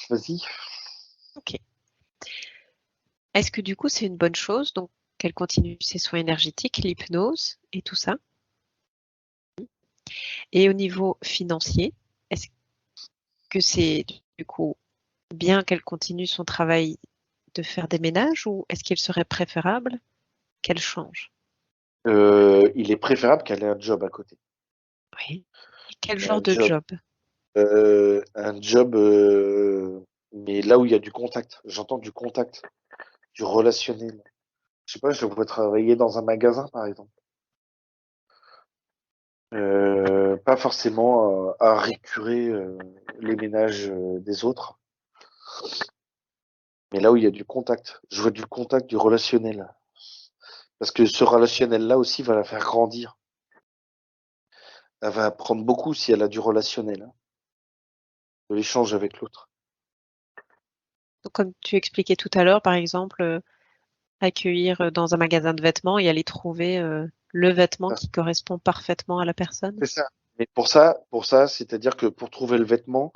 Vas-y. Ok. Est-ce que du coup, c'est une bonne chose, donc qu'elle continue ses soins énergétiques, l'hypnose et tout ça? Et au niveau financier, est-ce que c'est du coup bien qu'elle continue son travail de faire des ménages ou est-ce qu'il serait préférable qu'elle change? Il est préférable qu'elle ait un job à côté. Oui. Quel genre Un de job, job? un job, mais là où il y a du contact. J'entends du contact, du relationnel. Je sais pas, je pourrais travailler dans un magasin, par exemple. Pas forcément à récurer les ménages des autres, mais là où il y a du contact. Je veux du contact, du relationnel. Parce que ce relationnel-là aussi va la faire grandir. Elle va apprendre beaucoup si elle a du relationnel, hein, de l'échange avec l'autre. Donc, comme tu expliquais tout à l'heure, par exemple, accueillir dans un magasin de vêtements et aller trouver le vêtement Ça, qui correspond parfaitement à la personne. c'est ça. Mais pour ça, c'est-à-dire que pour trouver le vêtement,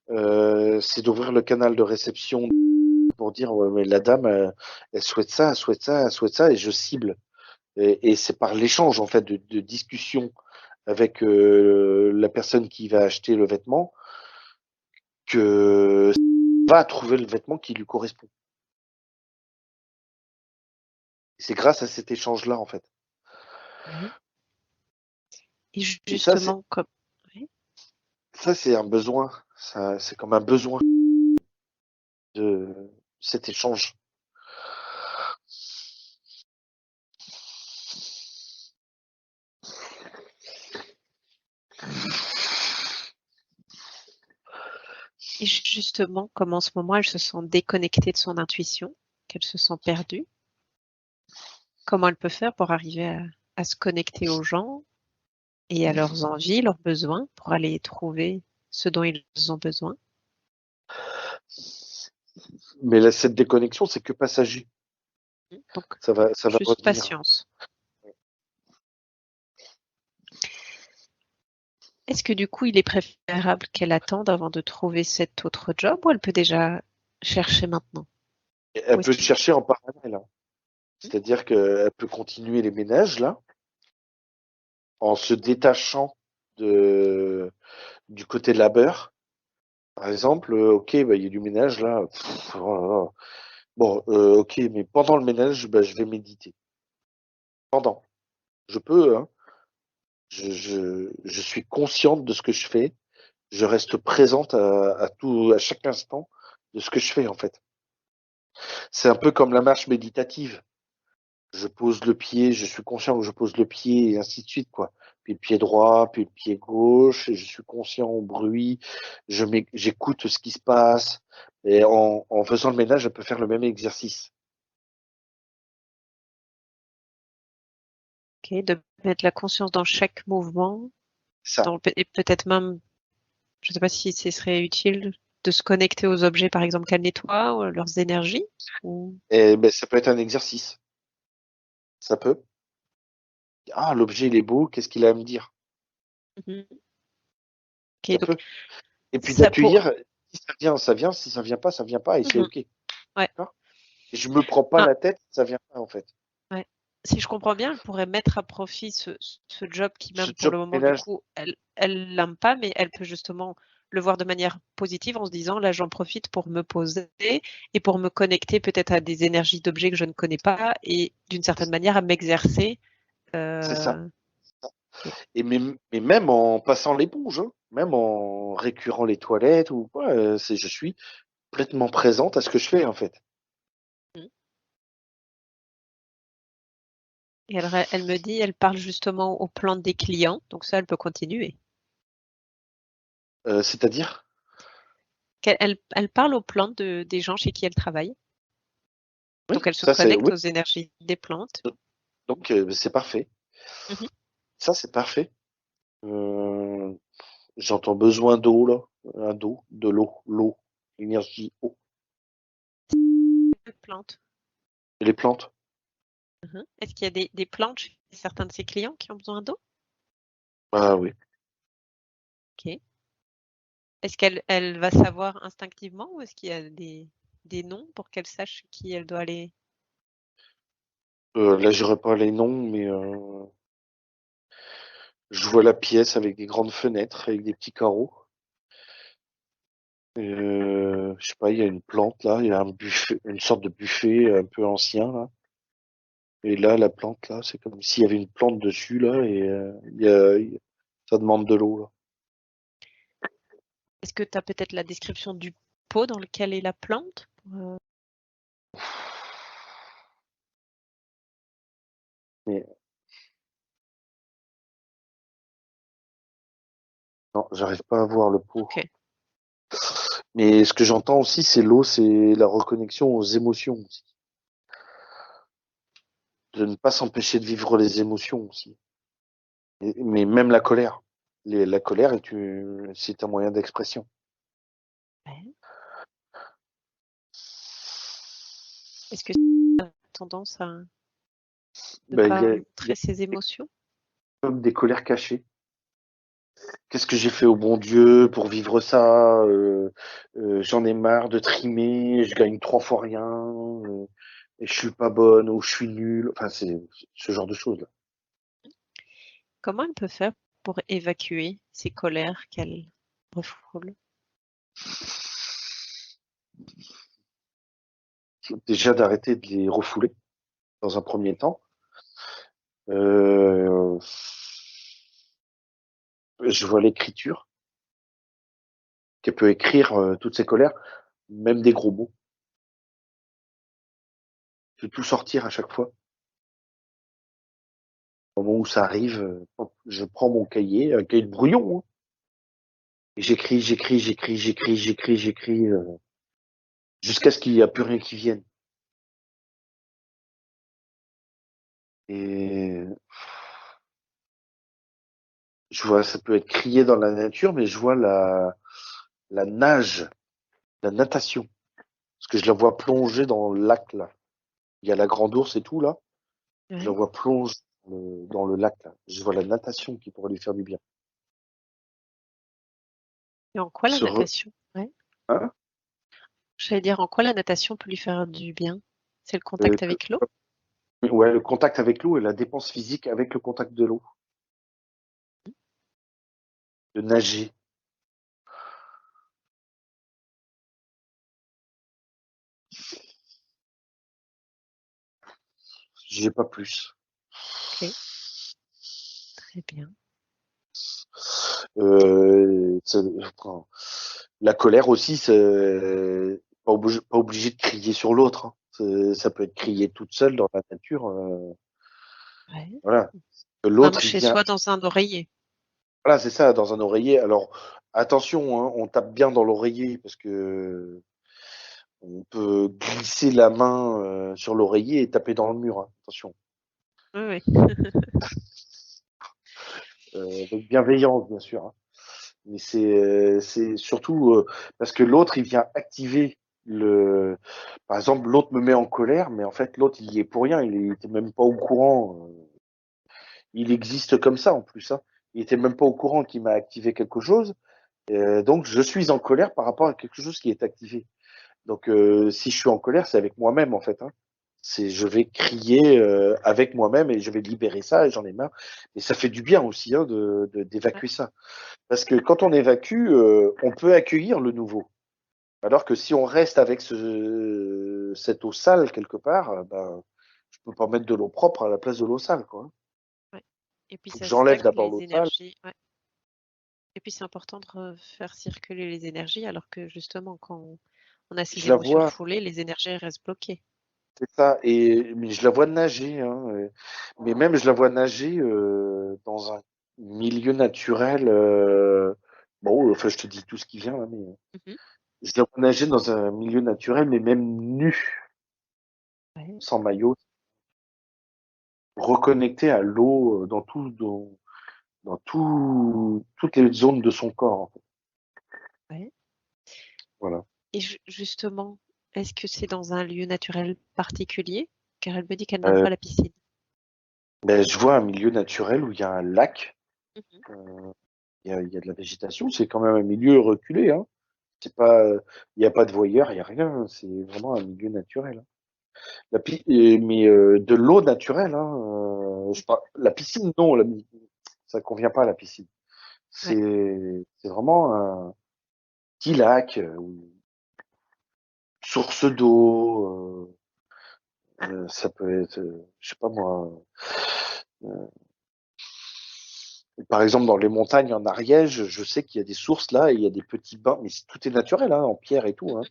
c'est d'ouvrir le canal de réception pour dire ouais, mais la dame, elle souhaite ça, elle souhaite ça, elle souhaite ça, et je cible. Et c'est par l'échange en fait de discussion avec la personne qui va acheter le vêtement que va trouver le vêtement qui lui correspond. C'est grâce à cet échange-là en fait. Oui. Et Et ça, c'est justement, comme oui. ça, c'est un besoin. Ça, c'est comme un besoin de cet échange. Et justement, comme en ce moment, elle se sent déconnectée de son intuition, qu'elle se sent perdue, comment elle peut faire pour arriver à se connecter aux gens et à leurs envies, leurs besoins, pour aller trouver ce dont ils ont besoin. Mais là, cette déconnexion, c'est que passager. Donc, Ça va juste revenir. patience. Est-ce que du coup, il est préférable qu'elle attende avant de trouver cet autre job ou elle peut déjà chercher maintenant? Elle Ou est-ce peut qu'il... chercher en parallèle, hein. C'est-à-dire qu'elle peut continuer les ménages là, en se détachant de du côté labeur. Par exemple, ok, bah, il y a du ménage là. Oh là là. Bon, ok, mais pendant le ménage, bah, je vais méditer. Pendant. Je peux, hein. Je suis consciente de ce que je fais. Je reste présente à tout, à chaque instant de ce que je fais, en fait. C'est un peu comme la marche méditative. Je pose le pied, je suis conscient que je pose le pied et ainsi de suite, quoi. Puis le pied droit, puis le pied gauche, et je suis conscient au bruit, j'écoute ce qui se passe. Et en faisant le ménage, je peux faire le même exercice. Ok, de mettre la conscience dans chaque mouvement, Ça. et peut-être même, je ne sais pas si ce serait utile de se connecter aux objets, par exemple, qu'elle nettoie, ou leurs énergies. Ou... Et ben, ça peut être un exercice. Ça peut. Ah, l'objet, il est beau, qu'est-ce qu'il a à me dire? Mhm. Ça Ok, donc peut. Et puis ça pour... d'accueillir, si ça vient, ça vient, si ça vient pas, ça vient pas, et c'est Mhm. OK. Ouais. D'accord. Et je me prends pas Ah, la tête, ça vient pas, en fait. ouais. Si je comprends bien, elle pourrait mettre à profit ce job qui, Ce même pour job le de moment, du ménage, coup, elle l'aime pas, mais elle peut justement le voir de manière positive en se disant, là, j'en profite pour me poser et pour me connecter peut-être à des énergies d'objets que je ne connais pas et d'une certaine manière à m'exercer. c'est ça. Euh, ok. Et mais même en passant l'éponge, hein, même en récurant les toilettes ou quoi, je suis complètement présente à ce que je fais, en fait. Mm. Et elle me dit, elle parle justement aux plantes des clients, donc ça, elle peut continuer. C'est-à-dire? Elle parle aux plantes des gens chez qui elle travaille. Donc Oui, elle se ça c'est connecte oui, aux énergies des plantes. donc c'est parfait. Mhm. Ça, c'est parfait. Heu, J'entends besoin d'eau, là, de l'eau, énergie, eau. Plantes. Et les plantes? Mhm. Est-ce qu'il y a des plantes chez certains de ses clients qui ont besoin d'eau? Ah oui. Ok. Est-ce qu'elle va savoir instinctivement ou est-ce qu'il y a des noms pour qu'elle sache qui elle doit aller? Là, j'aurais pas les noms, mais je vois la pièce avec des grandes fenêtres, avec des petits carreaux. Je sais pas, il y a une plante là, il y a un buffet, une sorte de buffet un peu ancien là. Et là, la plante là, c'est comme s'il y avait une plante dessus là, et ça demande de l'eau là. Est-ce que tu as peut-être la description du pot dans lequel est la plante? Mais non, j'arrive pas à voir le pot. Ok. Mais ce que j'entends aussi, c'est l'eau, c'est la reconnexion aux émotions aussi. De ne pas s'empêcher de vivre les émotions aussi. Mais même la colère. La colère c'est un moyen d'expression. Ouais. Est-ce que tu as tendance à ne Ben, pas il y a montrer ses émotions? comme des colères cachées. Qu'est-ce que j'ai fait au bon Dieu pour vivre ça? J'en ai marre de trimer, je gagne 3 fois rien, et je suis pas bonne ou je suis nulle. Enfin, c'est ce genre de choses-là. Comment elle peut faire pour évacuer ces colères qu'elle refoule? Déjà d'arrêter de les refouler dans un premier temps. Euh, je vois l'écriture, qu'elle peut écrire toutes ses colères, même des gros mots. De tout sortir à chaque fois. Au moment où ça arrive, je prends mon cahier, un cahier de brouillon, hein, et j'écris, jusqu'à ce qu'il n'y a plus rien qui vienne. Et je vois, ça peut être crié dans la nature, mais je vois la nage, la natation. Parce que je la vois plonger dans le lac, là. Il y a la grande ours et tout, là. Je la Ouais. vois plonger dans le lac, là. Je vois la natation qui pourrait lui faire du bien. Et en quoi la Se re... natation? Ouais. hein J'allais dire en quoi la natation peut lui faire du bien? C'est le Euh, contact avec l'eau? ouais, le contact avec l'eau et la dépense physique avec le contact de l'eau. De nager. J'ai pas plus. Ok, très bien. Euh, ça- enfin, la colère aussi, c'est pas obligé de crier sur l'autre, hein. Ça peut être crié toute seule dans la nature. Ouais. Voilà. Même L'autre, il chez vient. soi dans un oreiller. Voilà, c'est ça, dans un oreiller. Alors, attention, hein, on tape bien dans l'oreiller parce que on peut glisser la main sur l'oreiller et taper dans le mur, hein. Attention. Oui, oui. Avec bienveillance, bien sûr, hein. Mais c'est surtout parce que l'autre, il vient activer le. Par exemple, l'autre me met en colère, mais en fait, l'autre, il y est pour rien. Il était même pas au courant. Il existe comme ça en plus, hein. Il était même pas au courant qu'il m'a activé quelque chose. Donc, je suis en colère par rapport à quelque chose qui est activé. Donc, si je suis en colère, c'est avec moi-même en fait, hein. Je vais crier avec moi-même et je vais libérer ça et j'en ai marre. Et ça fait du bien aussi, hein, Ouais. d'évacuer ça. Parce que quand on évacue, on peut accueillir le nouveau. Alors que si on reste avec cette eau sale quelque part, ben, je peux pas mettre de l'eau propre à la place de l'eau sale, quoi. Ouais. Et puis Faut que ça j'enlève stagne d'abord les l'eau sale. énergies. Ouais. Et puis c'est important de faire circuler les énergies alors que justement quand on a ces Je la émotions vois, refoulées, les énergies elles restent bloquées. c'est ça. Et mais je la vois nager, hein. Mais même je la vois nager dans un milieu naturel. Bon, enfin, je te dis tout ce qui vient là, mais Mhm. je la vois nager dans un milieu naturel, mais même nu, Ouais. sans maillot, reconnecté à l'eau dans toutes les zones de son corps, en fait. Ouais. Voilà. Et justement, est-ce que c'est dans un lieu naturel particulier? Car elle me dit qu'elle n'aime Euh, pas la piscine. ben, je vois un milieu naturel où il y a un lac, Mhm. euh, il y a de la végétation, c'est quand même un milieu reculé, hein. C'est pas, il n'y a pas de voyeurs, il n'y a rien, hein. C'est vraiment un milieu naturel, hein. Mais de l'eau naturelle, hein, la piscine, non, ça convient pas à la piscine. Ouais. C'est vraiment un petit lac, source d'eau, ça peut être, je sais pas moi, euh, par exemple dans les montagnes en Ariège, je sais qu'il y a des sources là et il y a des petits bains, mais tout est naturel, hein, en pierre et tout, hein.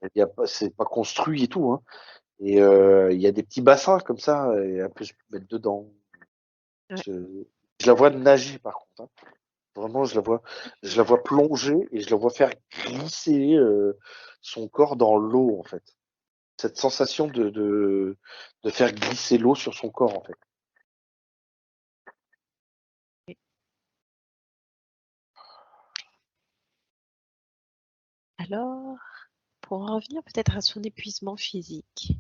Il y a pas, c'est pas construit et tout, hein. Et il y a des petits bassins comme ça, et un peu je peux mettre dedans. Ouais. Je, je la vois nager par contre, hein. Vraiment, je la vois plonger et je la vois faire glisser son corps dans l'eau en fait. Cette sensation de faire glisser l'eau sur son corps en fait. Alors, pour en revenir peut-être à son épuisement physique,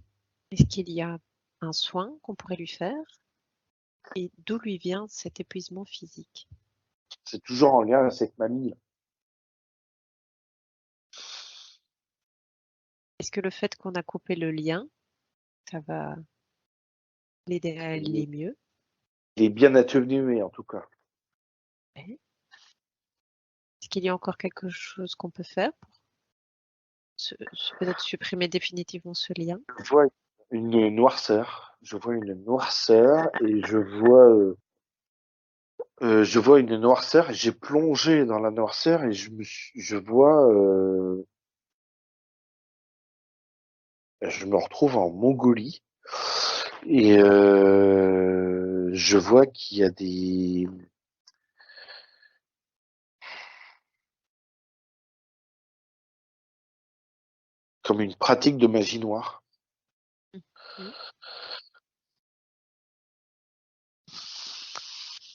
est-ce qu'il y a un soin qu'on pourrait lui faire et d'où lui vient cet épuisement physique? C'est toujours en lien avec cette mamie. Est-ce que le fait qu'on a coupé le lien, ça va l'aider à Il aller mieux? est bien atténué en tout cas. Ouais. Est-ce qu'il y a encore quelque chose qu'on peut faire pour peut-être supprimer définitivement ce lien? Je vois une noirceur. Je vois une noirceur et je vois une noirceur et j'ai plongé dans la noirceur et je me retrouve en Mongolie et je vois qu'il y a comme une pratique de magie noire. Mhm.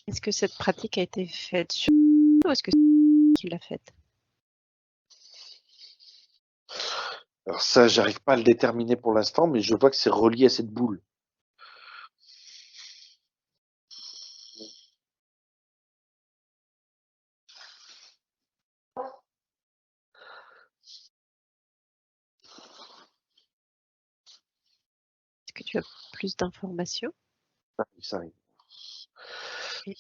Est-ce que cette pratique a été faite sur ou est-ce que c'est qui l'a faite? Alors ça, j'arrive pas à le déterminer pour l'instant, mais je vois que c'est relié à cette boule. Est-ce que tu as plus d'informations? Ça arrive. Et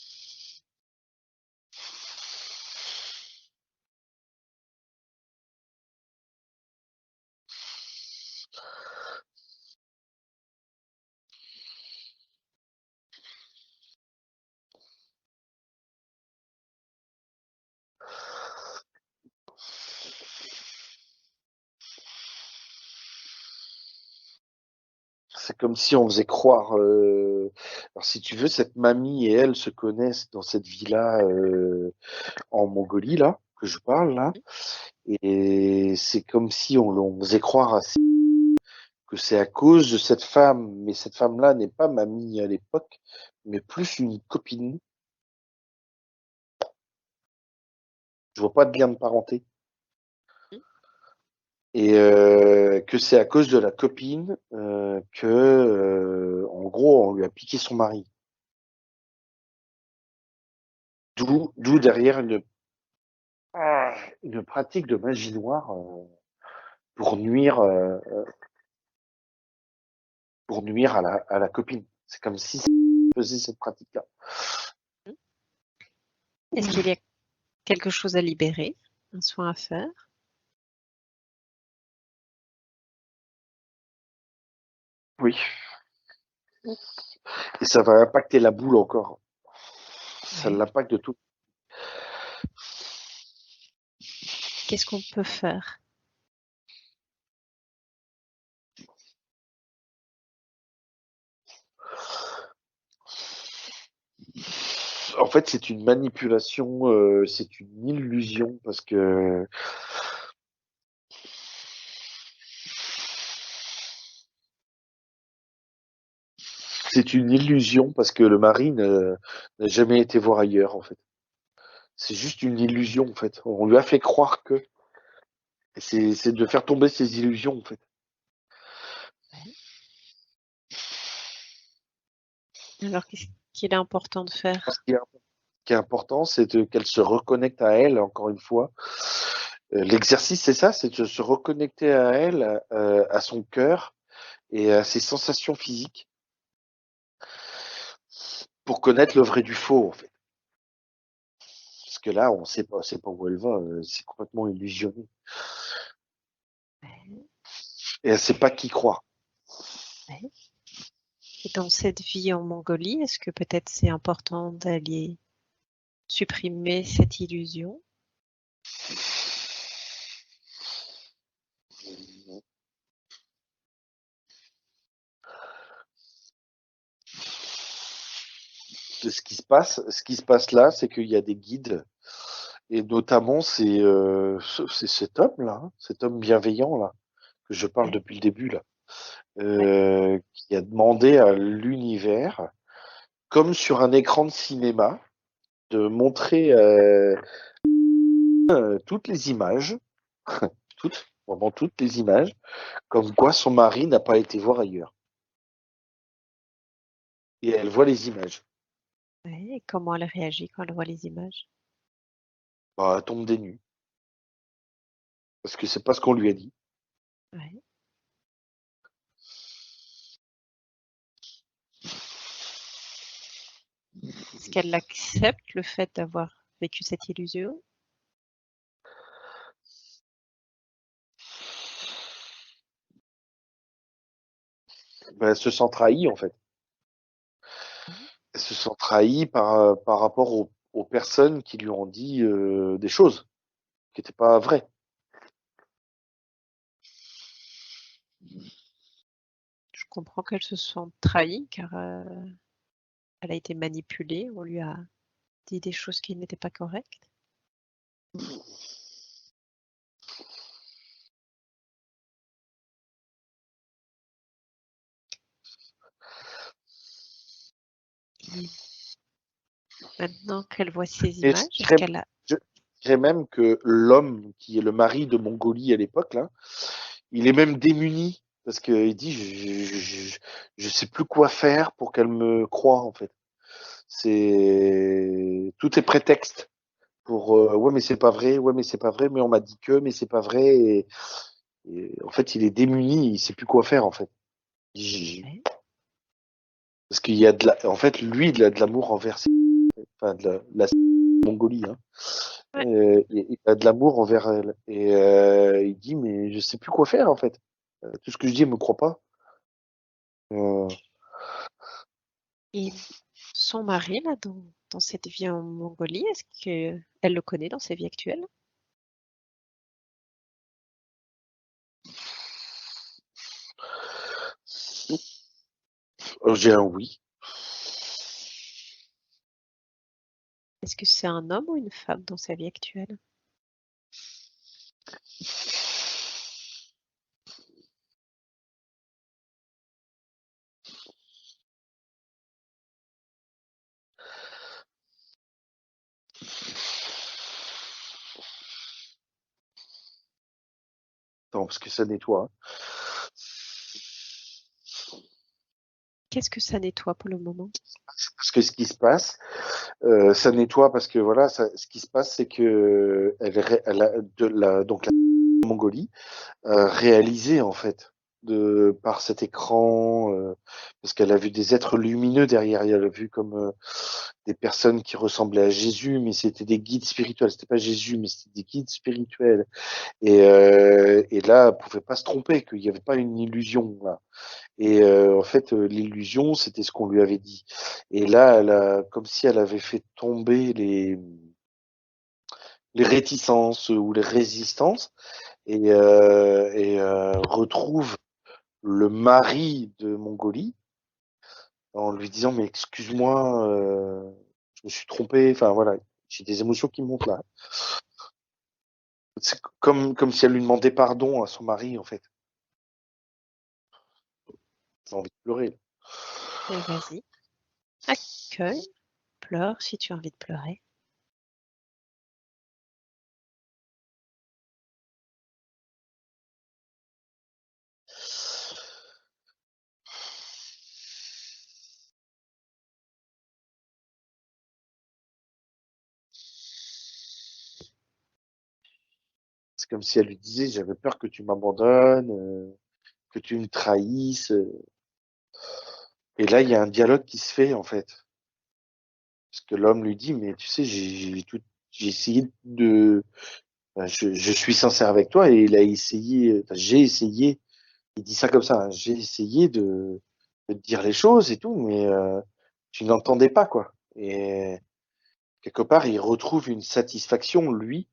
C'est comme si on faisait croire. Alors si tu veux, cette mamie et elle se connaissent dans cette villa en Mongolie là que je parle là, et c'est comme si on faisait croire que c'est à cause de cette femme, mais cette femme-là n'est pas mamie à l'époque, mais plus une copine. Je vois pas de lien de parenté. Et que c'est à cause de la copine que, en gros, on lui a piqué son mari. D'où derrière une pratique de magie noire pour nuire, euh, pour nuire à la copine. C'est comme si ça faisait cette pratique-là. est-ce qu'il y a quelque chose à libérer, un soin à faire? Oui. Et ça va impacter la boule encore. Ça Ouais. l'impacte de tout. Qu'est-ce qu'on peut faire? En fait, c'est une manipulation, c'est une illusion parce que c'est une illusion parce que le mari n'a jamais été voir ailleurs, en fait. C'est juste une illusion, en fait. On lui a fait croire que. Et c'est de faire tomber ces illusions, en fait. Ouais. Alors, qu'est-ce qu'il est important de faire? qui est important, c'est qu'elle se reconnecte à elle, encore une fois. L'exercice, c'est ça, c'est de se reconnecter à elle, à son cœur et à ses sensations physiques pour connaître le vrai du faux, en fait. Parce que là, on sait pas où elle va, c'est complètement illusionné. Ouais, Et elle sait pas qui croire. ouais. Et dans cette vie en Mongolie, est-ce que peut-être c'est important d'aller supprimer cette illusion? Ce qui se passe là, c'est qu'il y a des guides, et notamment c'est cet homme là, hein, cet homme bienveillant là, que je parle Ouais, depuis le début là, ouais, qui a demandé à l'univers, comme sur un écran de cinéma, de montrer toutes les images, toutes, vraiment toutes les images, comme quoi son mari n'a pas été voir ailleurs. Et elle voit les images. ouais. Et comment elle réagit quand elle voit les images? Bah, elle tombe des nues, parce que c'est pas ce qu'on lui a dit. Ouais. Est-ce qu'elle accepte le fait d'avoir vécu cette illusion? Bah, elle se sent trahie en fait. Mhm. Elle se sent trahie par rapport aux personnes qui lui ont dit des choses qui n'étaient pas vraies. Je comprends qu'elle se sente trahie car elle a été manipulée, on lui a dit des choses qui n'étaient pas correctes. Et maintenant qu'elle voit ces Et images, est-ce qu'elle a... je dirais même que l'homme qui est le mari de Mongolie à l'époque, là, il est même démuni parce qu'il dit je sais plus quoi faire pour qu'elle me croie en fait. C'est tout est prétexte pour ouais mais c'est pas vrai, ouais mais c'est pas vrai, mais on m'a dit que mais c'est pas vrai et en fait il est démuni, il sait plus quoi faire en fait. Ouais, Parce qu'il y a en fait lui il a de l'amour envers enfin la Mongolie hein. ouais. Il a de l'amour envers elle. Et il dit, mais je sais plus quoi faire, en fait. Tout ce que je dis, elle me croit pas. Euh, Et son mari, là, dans cette vie en Mongolie, est-ce qu'elle le connaît dans sa vie actuelle? j'ai un oui. Est-ce que c'est un homme ou une femme dans sa vie actuelle? Attends, parce que ça nettoie. Qu'est-ce que ça nettoie pour le moment? Parce que ce qui se passe, ça nettoie parce que voilà, ce qui se passe, c'est que elle a donc la Mongolie réalisé en fait par cet écran parce qu'elle a vu des êtres lumineux derrière, elle a vu comme des personnes qui ressemblaient à Jésus mais c'était des guides spirituels, c'était pas Jésus mais c'était des guides spirituels et là elle pouvait pas se tromper qu'il y avait pas une illusion là. Et en fait l'illusion c'était ce qu'on lui avait dit et là elle a comme si elle avait fait tomber les réticences ou les résistances et retrouve le mari de Mongolie en lui disant mais excuse-moi, je me suis trompé. Enfin voilà, j'ai des émotions qui montent là. C'est comme si elle lui demandait pardon à son mari en fait. J'ai envie de pleurer. Là. Vas-y, accueille, pleure si tu as envie de pleurer. C'est comme si elle lui disait, j'avais peur que tu m'abandonnes, que tu me trahisses. Et là, il y a un dialogue qui se fait, en fait. Parce que l'homme lui dit, mais tu sais, j'ai essayé de, je suis sincère avec toi et il a essayé, j'ai essayé, il dit ça comme ça, hein, j'ai essayé de te dire les choses et tout, mais tu n'entendais pas, quoi. Et quelque part, il retrouve une satisfaction, lui,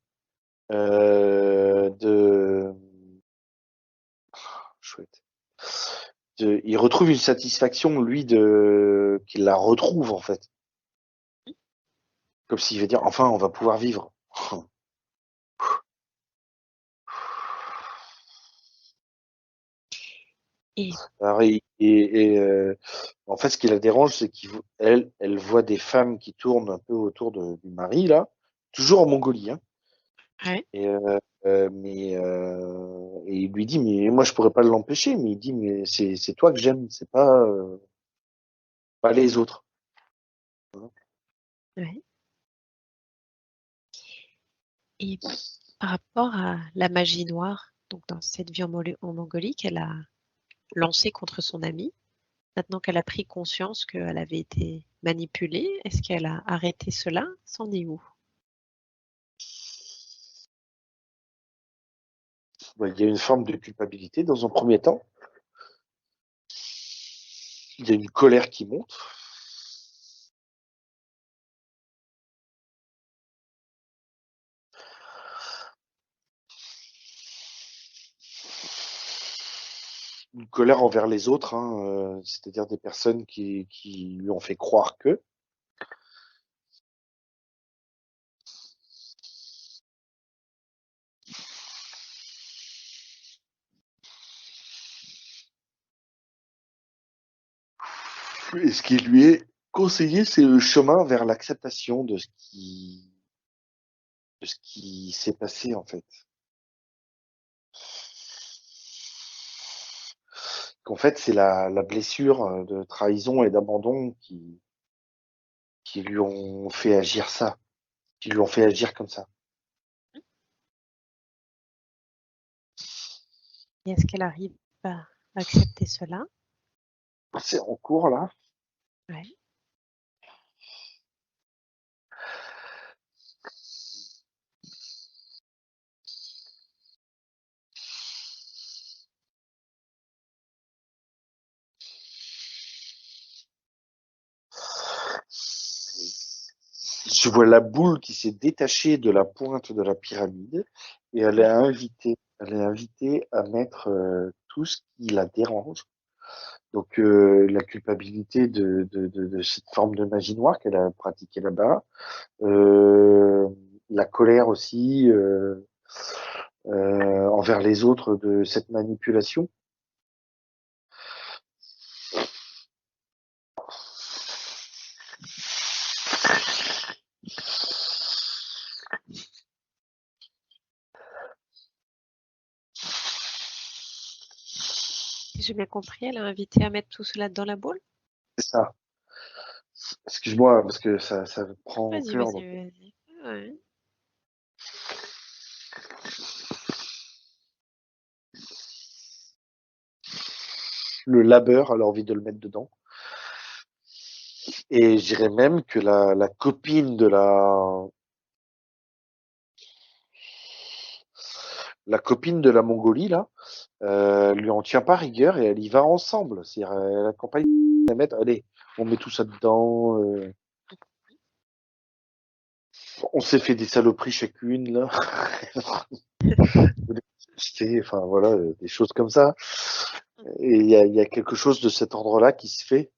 de, chouette. Il retrouve une satisfaction, lui, qu'il la retrouve, en fait. Comme s'il veut dire, enfin, on va pouvoir vivre. Et Alors, en fait, ce qui la dérange, c'est elle voit des femmes qui tournent un peu autour du mari, là, toujours en Mongolie, hein. ouais, Et, et il lui dit, mais moi, je pourrais pas l'empêcher, mais il dit, mais c'est toi que j'aime, c'est pas les autres. ouais. Et par rapport à la magie noire, donc dans cette vie en Mongolie qu'elle a lancée contre son ami, maintenant qu'elle a pris conscience qu'elle avait été manipulée, est-ce qu'elle a arrêté cela? C'en est où? Ouais, il y a une forme de culpabilité dans un premier temps. Il y a une colère qui monte. Une colère envers les autres, hein, c'est-à-dire des personnes qui lui ont fait croire que. Et ce qui lui est conseillé, c'est le chemin vers l'acceptation de ce qui s'est passé, en fait. Qu'en fait, c'est la blessure de trahison et d'abandon qui lui ont fait agir ça, qui lui ont fait agir comme ça. Et est-ce qu'elle arrive à accepter cela? C'est en cours, là. Ouais. Je vois la boule qui s'est détachée de la pointe de la pyramide et Ouais. elle est invitée à mettre tout ce qui la dérange. Donc la culpabilité de cette forme de magie noire qu'elle a pratiquée là-bas, euh, la colère aussi envers les autres de cette manipulation. Si j'ai bien compris, elle a invité à mettre tout cela dans la boule? C'est ça. Excuse-moi parce que ça prend au Vas-y, cœur. vas-y, Donc, vas-y. Ouais. le labeur, elle a envie de le mettre dedans. Et je dirais même que la copine de la copine de la Mongolie là, lui en tient pas rigueur et elle y va ensemble. C'est-à-dire, elle accompagne la mettre, allez, on met tout ça dedans. On s'est fait des saloperies chacune là. Enfin voilà, des choses comme ça. Et il y a quelque chose de cet ordre-là qui se fait.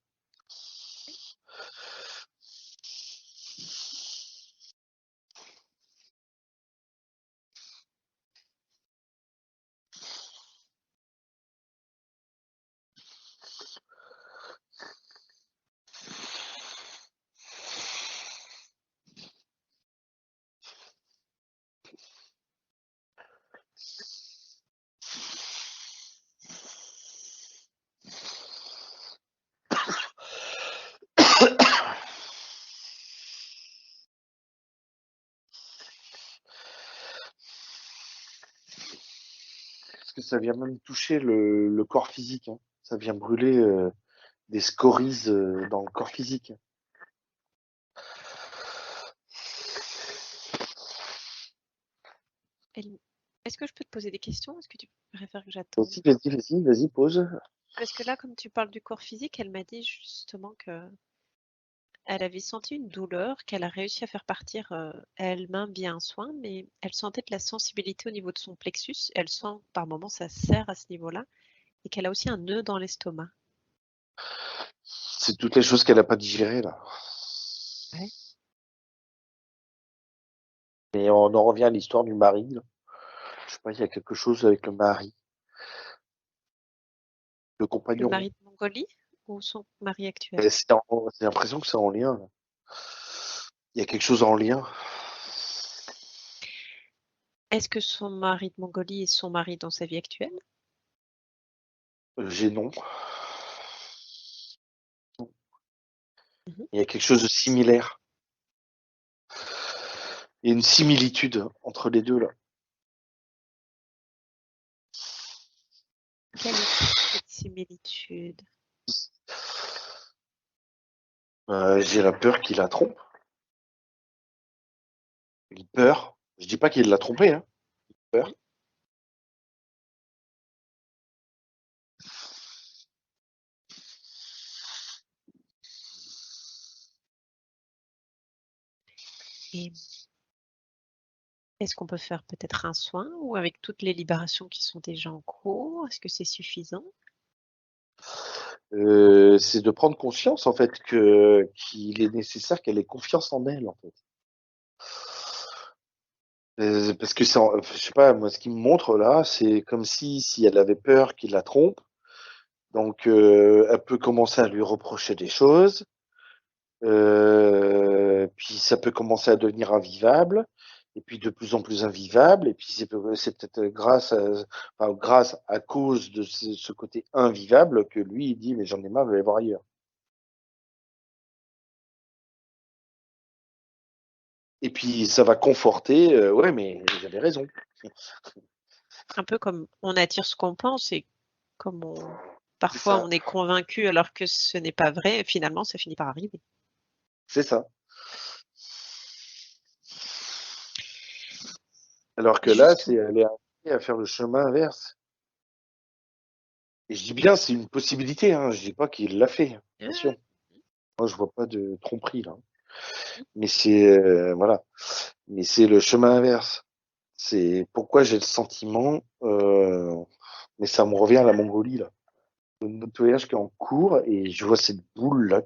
Parce que ça vient même toucher le corps physique. Hein. Ça vient brûler des scories dans le corps physique. Est-ce que je peux te poser des questions? Est-ce que tu préfères que j'attende? Vas-y, pose. Parce que là, comme tu parles du corps physique, elle m'a dit justement que elle avait senti une douleur qu'elle a réussi à faire partir elle-même via un soin, mais elle sentait de la sensibilité au niveau de son plexus. Elle sent par moments ça serre à ce niveau-là et qu'elle a aussi un nœud dans l'estomac. C'est toutes les choses qu'elle n'a pas digérées, là. Ouais. Et on en revient à l'histoire du mari. Là. Je sais pas, il y a quelque chose avec le mari. Le Le compagnon. mari de Mongolie ou son mari actuel? Et j'ai l'impression que c'est en lien. Là. Il y a quelque chose en lien. Est-ce que son mari de Mongolie est son mari dans sa vie actuelle? J'ai non. Mhm. Il y a quelque chose de similaire. Il y a une similitude entre les deux là. Quelle est cette similitude? J'ai la peur qu'il la trompe. Une peur. Je dis pas qu'il l'a trompé, hein. Peur. Et est-ce qu'on peut faire peut-être un soin ou avec toutes les libérations qui sont déjà en cours, est-ce que c'est suffisant? C'est de prendre conscience en fait qu'il est nécessaire qu'elle ait confiance en elle en fait. Parce que je sais pas, moi ce qu'il me montre là, c'est comme si elle avait peur qu'il la trompe, donc elle peut commencer à lui reprocher des choses, puis ça peut commencer à devenir invivable, et puis de plus en plus invivable, et puis c'est peut-être grâce à cause de ce côté invivable que lui il dit mais j'en ai marre, je vais aller voir ailleurs. Et puis ça va conforter, ouais mais j'avais raison. Un peu comme on attire ce qu'on pense et comme C'est parfois ça, on est convaincu alors que ce n'est pas vrai, et finalement ça finit par arriver. c'est ça. Alors que là, Juste, elle est amenée à faire le chemin inverse. Et je dis bien, c'est une possibilité, hein. Je dis pas qu'il l'a fait. Attention. Moi, je vois pas de tromperie, là. Mais voilà. Mais c'est le chemin inverse. C'est pourquoi j'ai le sentiment, mais ça me revient à la Mongolie, là. Le nettoyage qui est en cours et je vois cette boule, là,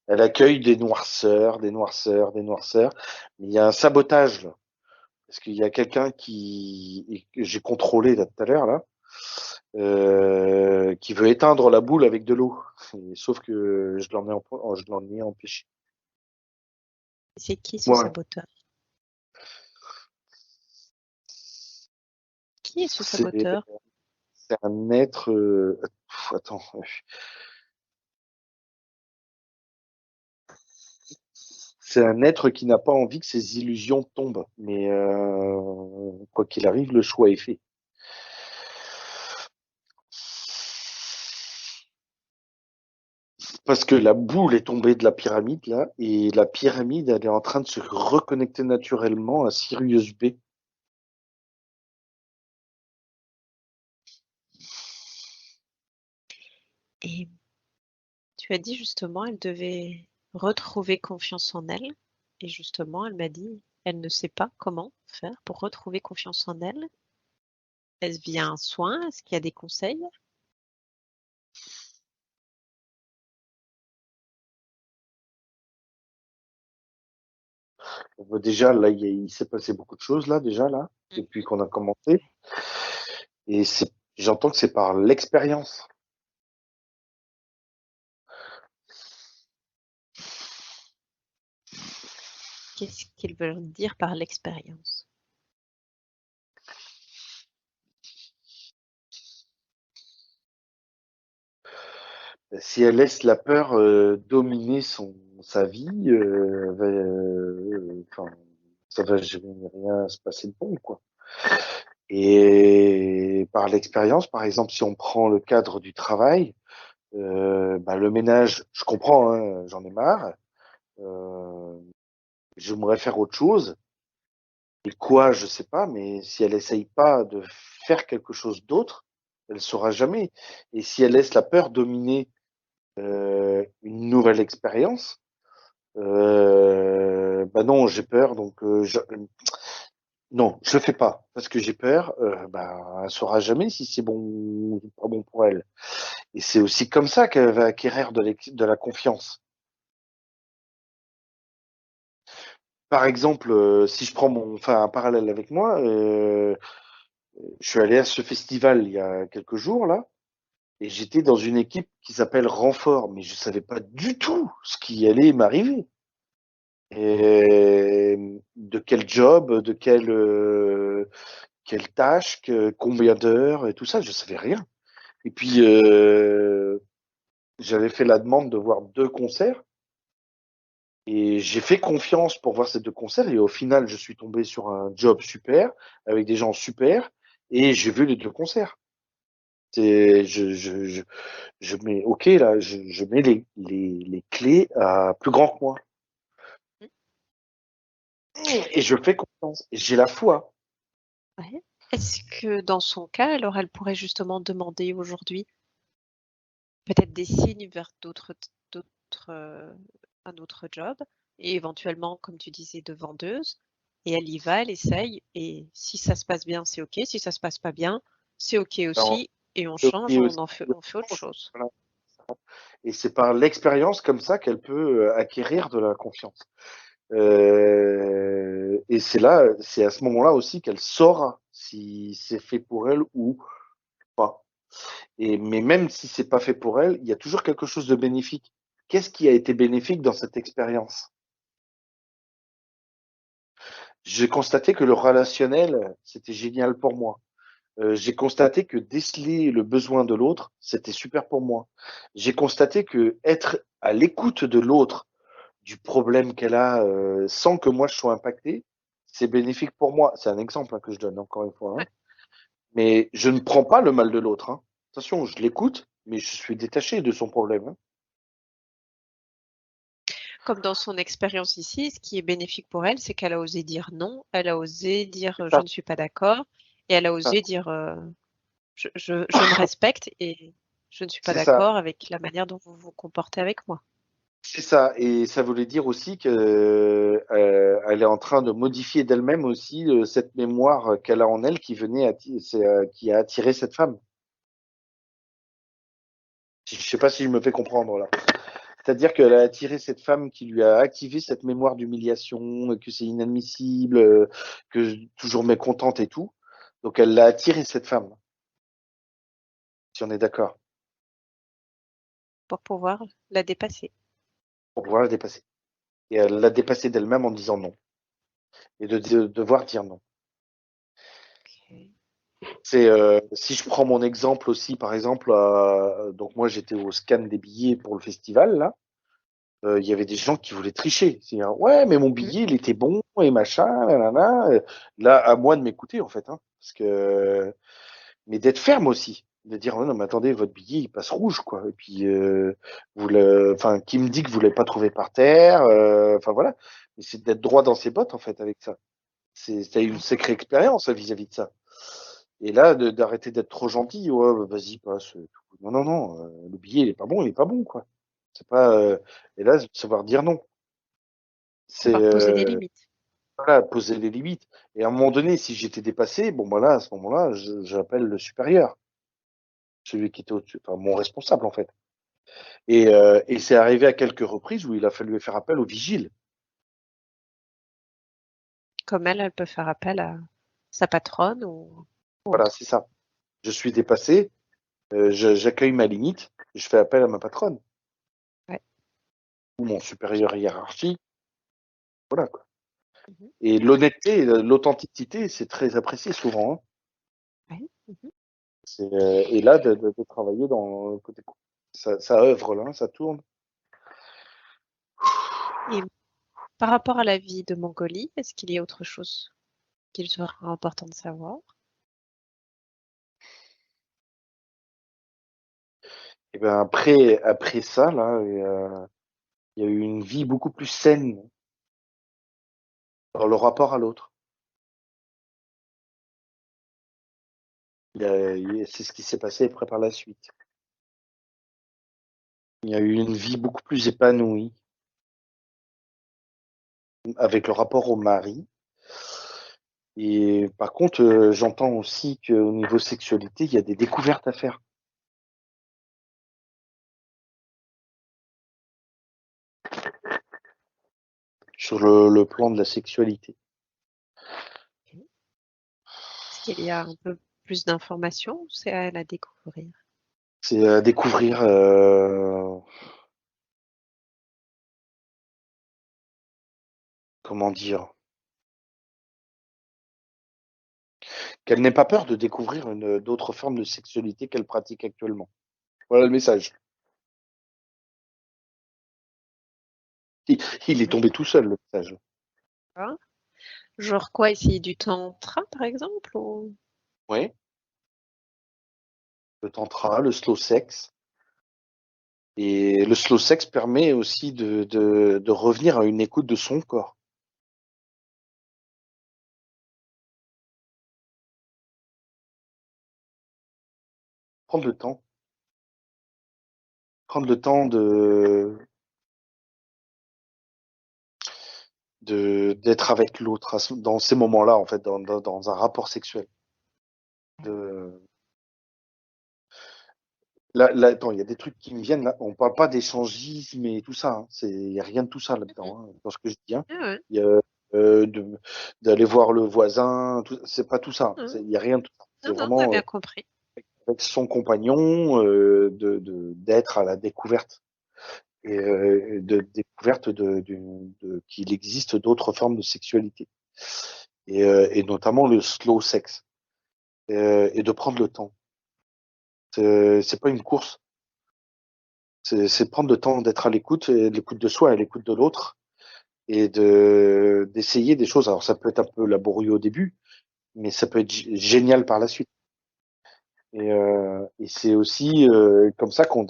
elle accueille des noirceurs, des noirceurs, des noirceurs. Mais il y a un sabotage, là. Parce qu'il y a quelqu'un que j'ai contrôlé, là, tout à l'heure, là. Qui veut éteindre la boule avec de l'eau. Sauf que je l'en ai empêché. c'est qui ce Ouais. saboteur? Qui est ce C'est saboteur? c'est un être. Attends. C'est un être qui n'a pas envie que ses illusions tombent. Mais quoi qu'il arrive, le choix est fait. Parce que la boule est tombée de la pyramide là, et la pyramide elle est en train de se reconnecter naturellement à Sirius B. Et tu as dit justement, elle devait retrouver confiance en elle. Et justement, elle m'a dit, elle ne sait pas comment faire pour retrouver confiance en elle. Est-ce via un soin? Est-ce qu'il y a des conseils? Déjà là, il s'est passé beaucoup de choses là déjà là depuis Mhm. qu'on a commencé. Et j'entends que c'est par l'expérience. Qu'est-ce qu'ils veulent dire par l'expérience? Si elle laisse la peur dominer sa vie, ça va jamais rien se passer de bon, quoi. Et par l'expérience. Par exemple, si on prend le cadre du travail, le ménage, je comprends, hein, j'en ai marre. J'aimerais faire autre chose. Et quoi, je sais pas, mais si elle essaye pas de faire quelque chose d'autre, elle saura jamais. Et si elle laisse la peur dominer une nouvelle expérience, non, j'ai peur, donc non, je le fais pas parce que j'ai peur. Elle saura jamais si c'est bon ou pas bon pour elle. Et c'est aussi comme ça qu'elle va acquérir de la confiance. Par exemple, si je prends un parallèle avec moi, je suis allé à ce festival il y a quelques jours là, et j'étais dans une équipe qui s'appelle Renfort, mais je savais pas du tout ce qui allait m'arriver. Et de quel job, quelle tâche, combien d'heures et tout ça, je savais rien. Et puis j'avais fait la demande de voir 2 concerts et j'ai fait confiance pour voir ces 2 concerts et au final, je suis tombé sur un job super avec des gens super et j'ai vu les 2 concerts. C'est je mets OK là, je mets les clés à plus grand que moi et je fais confiance et j'ai la foi. Ouais. Est-ce que dans son cas, alors elle pourrait justement demander aujourd'hui peut-être des signes vers un autre job et éventuellement, comme tu disais, de vendeuse et elle y va, elle essaye et si ça se passe bien, c'est OK, si ça se passe pas bien, c'est OK Alors, aussi et on c'est change, OK aussi. on fait autre chose. Voilà. Et c'est par l'expérience comme ça qu'elle peut acquérir de la confiance. Et c'est à ce moment-là aussi qu'elle saura si c'est fait pour elle ou pas. Mais même si c'est pas fait pour elle, il y a toujours quelque chose de bénéfique. Qu'est-ce qui a été bénéfique dans cette expérience? J'ai constaté que le relationnel, c'était génial pour moi. J'ai constaté que déceler le besoin de l'autre, c'était super pour moi. J'ai constaté que être à l'écoute de l'autre, du problème qu'elle a, sans que moi je sois impacté, c'est bénéfique pour moi. C'est un exemple, hein, que je donne encore une fois, hein. Ouais. Mais je ne prends pas le mal de l'autre, hein. Attention, je l'écoute, mais je suis détaché de son problème, hein. Comme dans son expérience ici, ce qui est bénéfique pour elle, c'est qu'elle a osé dire non, elle a osé dire C'est je ça, ne suis pas d'accord et elle a ça. osé dire je me respecte et je ne suis pas C'est ça, d'accord avec la manière dont vous vous comportez avec moi. c'est ça. Et ça voulait dire aussi que elle est en train de modifier d'elle-même aussi cette mémoire qu'elle a en elle qui a attiré cette femme. Je sais pas si je me fais comprendre là. C'est-à-dire qu'elle a attiré cette femme qui lui a activé cette mémoire d'humiliation, que c'est inadmissible, que toujours mécontente et tout. Donc elle l'a attiré cette femme, si on est d'accord, Pour pouvoir la dépasser. pour pouvoir la dépasser. Et elle l'a dépassée d'elle-même en disant non. Et de devoir dire non. Okay. C'est si je prends mon exemple aussi, par exemple, donc moi j'étais au scan des billets pour le festival là. Il y avait des gens qui voulaient tricher. C'est-à-dire, ouais, mais mon Mmh. billet, il était bon et machin, nanana. Là, à moi de m'écouter, en fait, hein, parce que, mais d'être ferme aussi, de dire, oh non, mais attendez, votre billet, il passe rouge, quoi. Et puis, qui me dit que vous l'avez pas trouvé par terre, enfin voilà. Mais c'est d'être droit dans ses bottes, en fait, avec ça. T'as eu une Ouais. sacrée expérience vis-à-vis de ça. Et là, d'arrêter d'être trop gentil, ouais, vas-y, passe. Non, non, non, le billet, il est pas bon, quoi. C'est pas, et là, savoir dire non. C'est Savoir poser des limites. voilà, poser les limites. Et à un moment donné, si j'étais dépassé, bon bah là, à ce moment-là, j'appelle le supérieur, celui qui était au-dessus, enfin mon responsable en fait. Et c'est arrivé à quelques reprises où il a fallu faire appel au vigile. Comme elle peut faire appel à sa patronne ou Voilà, autre. c'est ça. Je suis dépassé, j'accueille ma limite, je fais appel à ma patronne Ouais. ou mon supérieur hiérarchique. Voilà quoi. Mmh. Et l'honnêteté, l'authenticité, c'est très apprécié souvent, hein. Ouais. Mmh. Et là, de travailler dans le côté, ça œuvre là, hein, ça tourne. Et par rapport à la vie de Mongolie, est-ce qu'il y a autre chose qu'il serait important de savoir? Et ben après ça, là, il y a eu une vie beaucoup plus saine dans le rapport à l'autre. C'est ce qui s'est passé après par la suite. Il y a eu une vie beaucoup plus épanouie avec le rapport au mari. Et par contre, j'entends aussi qu'au niveau sexualité, il y a des découvertes à faire. Sur le plan de la sexualité. Est-ce qu'il y a un peu plus d'informations ou c'est à elle à découvrir? C'est à découvrir. Comment dire? Qu'elle n'ait pas peur de découvrir d'autres formes de sexualité qu'elle pratique actuellement. Voilà le message. Il est tombé tout seul, le message. Hein? Genre quoi, essayer du tantra, par exemple, ou... Oui. Le tantra, le slow sex. Et le slow sex permet aussi de revenir à une écoute de son corps. Prendre le temps. Prendre le temps d'être avec l'autre dans ces moments-là, en fait, dans un rapport sexuel. Là, attends, il y a des trucs qui me viennent là. On parle pas d'échangisme et tout ça. Hein. Il y a rien de tout ça là-dedans. Hein, dans ce que je dis. Hein. Ah ouais. Il y a d'aller voir le voisin. C'est pas tout ça. Ah. Il y a rien de tout ça. C'est Non, non, on a vraiment bien compris. avec son compagnon d'être à la découverte et de découverte qu'il existe d'autres formes de sexualité et notamment le slow sex et de prendre le temps. C'est pas une course. C'est prendre le temps d'être à l'écoute, l'écoute de soi et l'écoute de l'autre, et d'essayer des choses. Alors ça peut être un peu laborieux au début, mais ça peut être génial par la suite. Et c'est aussi comme ça qu'on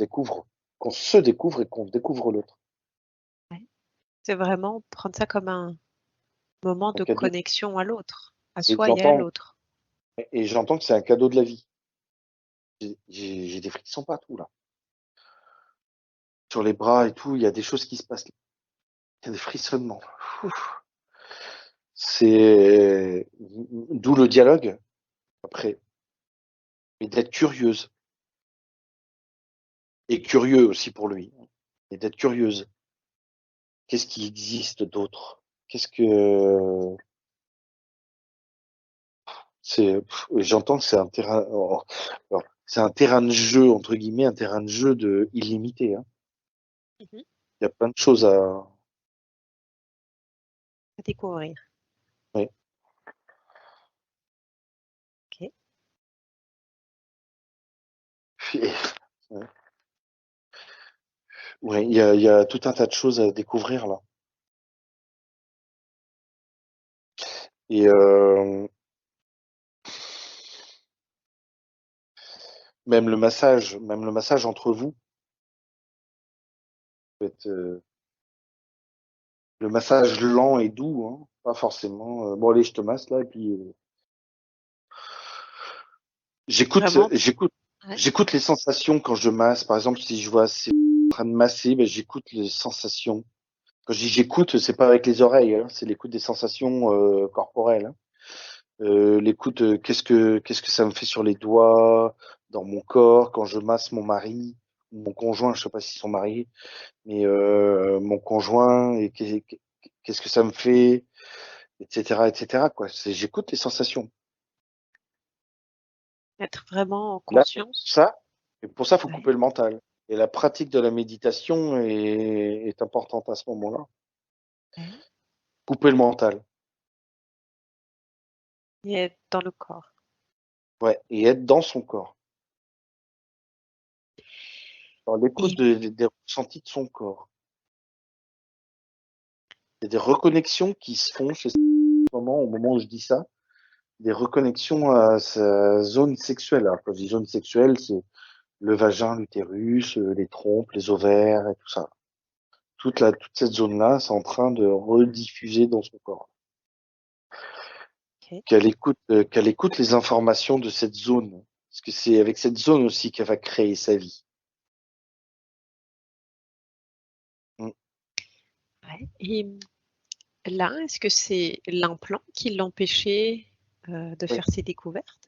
se découvre et qu'on découvre l'autre. Ouais. C'est vraiment prendre ça comme un moment Un de cadeau. connexion à l'autre, à Et soi et à l'autre. j'entends que c'est un cadeau de la vie. J'ai des frissons partout là, sur les bras et tout. Il y a des choses qui se passent. Il y a des frissonnements. Ouf. C'est d'où le dialogue après. Et d'être curieuse. Et curieux aussi pour lui. Et d'être curieuse. Qu'est-ce qui existe d'autre? Qu'est-ce que j'entends que c'est un terrain. Alors, c'est un terrain de jeu entre guillemets, un terrain de jeu de illimité. Hein. Mhm. Il y a plein de choses à. À découvrir. Ouais. Ok. Et- ouais. Ouais, il y a tout un tas de choses à découvrir là. Et même le massage entre vous, peut être, le massage lent et doux, hein, pas forcément. Bon allez, je te masse là et puis j'écoute, Vraiment, j'écoute, ouais. j'écoute les sensations quand je masse. Par exemple, si je vois c'est en train de masser, ben, j'écoute les sensations. Quand je dis j'écoute, c'est pas avec les oreilles, hein, c'est l'écoute des sensations corporelles. Hein. L'écoute, qu'est-ce que ça me fait sur les doigts, dans mon corps, quand je masse mon mari, mon conjoint, je sais pas s'ils sont mariés, mais mon conjoint et qu'est-ce que ça me fait, etc., etc. Quoi. J'écoute les sensations. Être vraiment en Là, conscience. ça, et pour ça, faut Ouais. couper le mental. Et la pratique de la méditation est importante à ce moment-là. Ouais. Couper le mental. Et être dans le corps. Ouais. Et être dans son corps. Dans l'écoute Et des ressentis de son corps. Il y a des reconnexions qui se font chez ce moment, au moment où je dis ça. Des reconnexions à sa zone sexuelle. Alors, quand je dis zone sexuelle, c'est le vagin, l'utérus, les trompes, les ovaires et tout ça. Toute cette zone-là, c'est en train de rediffuser dans son corps. Ok. Qu'elle écoute les informations de cette zone. Parce que c'est avec cette zone aussi qu'elle va créer sa vie. Mm. Ouais. Et là, est-ce que c'est l'implant qui l'empêchait de Oui. faire ses découvertes?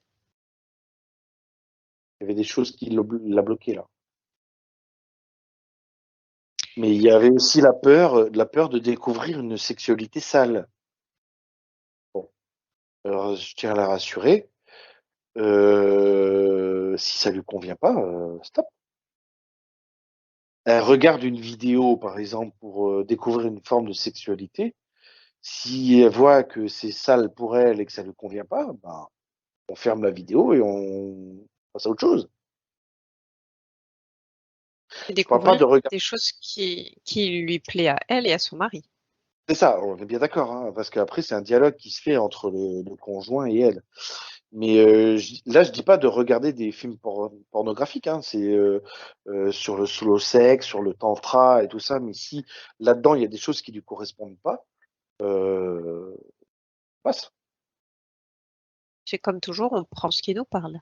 Il y avait des choses qui l'a bloqué là. Mais il y avait aussi la peur de découvrir une sexualité sale. Bon. Alors, je tiens à la rassurer. Si ça lui convient pas, stop. Elle regarde une vidéo, par exemple, pour découvrir une forme de sexualité. Si elle voit que c'est sale pour elle et que ça lui convient pas, bah, on ferme la vidéo et on passe à autre chose. Je parle pas Découvrir de regarder. des choses qui lui plaît à elle et à son mari. C'est ça, on est bien d'accord, hein, parce qu'après c'est un dialogue qui se fait entre le conjoint et elle. Mais là, je dis pas de regarder des films pornographiques, hein, c'est sur le solo sexe, sur le tantra et tout ça. Mais si là-dedans il y a des choses qui lui correspondent pas, passe. C'est comme toujours, on prend ce qui nous parle.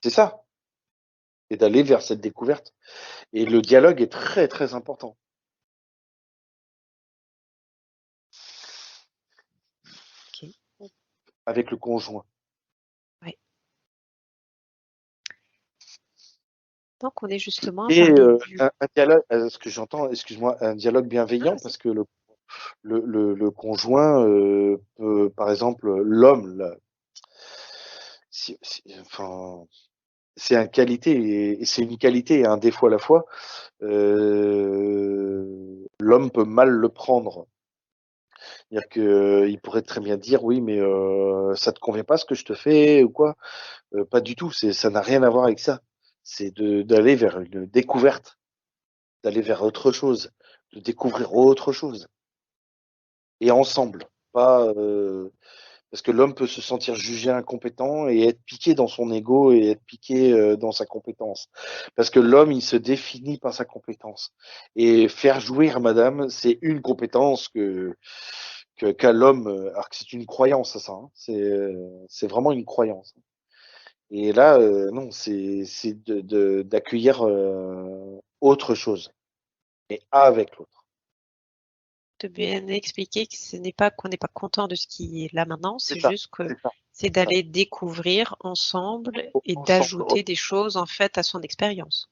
C'est ça, et d'aller vers cette découverte. Et le dialogue est très très important Ok. avec le conjoint. Ouais. Donc, on est justement à Et parler du... un dialogue, ce que j'entends, excuse-moi, un dialogue Ah, bienveillant vas-y. parce que le conjoint peut, par exemple, l'homme, là, enfin, c'est une qualité et c'est une qualité et un défaut à la fois. L'homme peut mal le prendre. C'est-à-dire que il pourrait très bien dire oui, mais ça te convient pas ce que je te fais ou quoi. Pas du tout. Ça n'a rien à voir avec ça. C'est d'aller vers une découverte, d'aller vers autre chose, de découvrir autre chose et ensemble. Pas parce que l'homme peut se sentir jugé incompétent et être piqué dans son ego et être piqué dans sa compétence. Parce que l'homme, il se définit par sa compétence. Et faire jouir madame, c'est une compétence qu'a l'homme, alors que c'est une croyance, ça, hein. C'est vraiment une croyance. Et là, non, c'est d'accueillir autre chose, et avec l'autre. De bien expliquer que ce n'est pas qu'on n'est pas content de ce qui est là maintenant, C'est c'est ça, juste que c'est ça, c'est c'est ça. d'aller découvrir ensemble et Ensemble, d'ajouter des choses en fait à son expérience.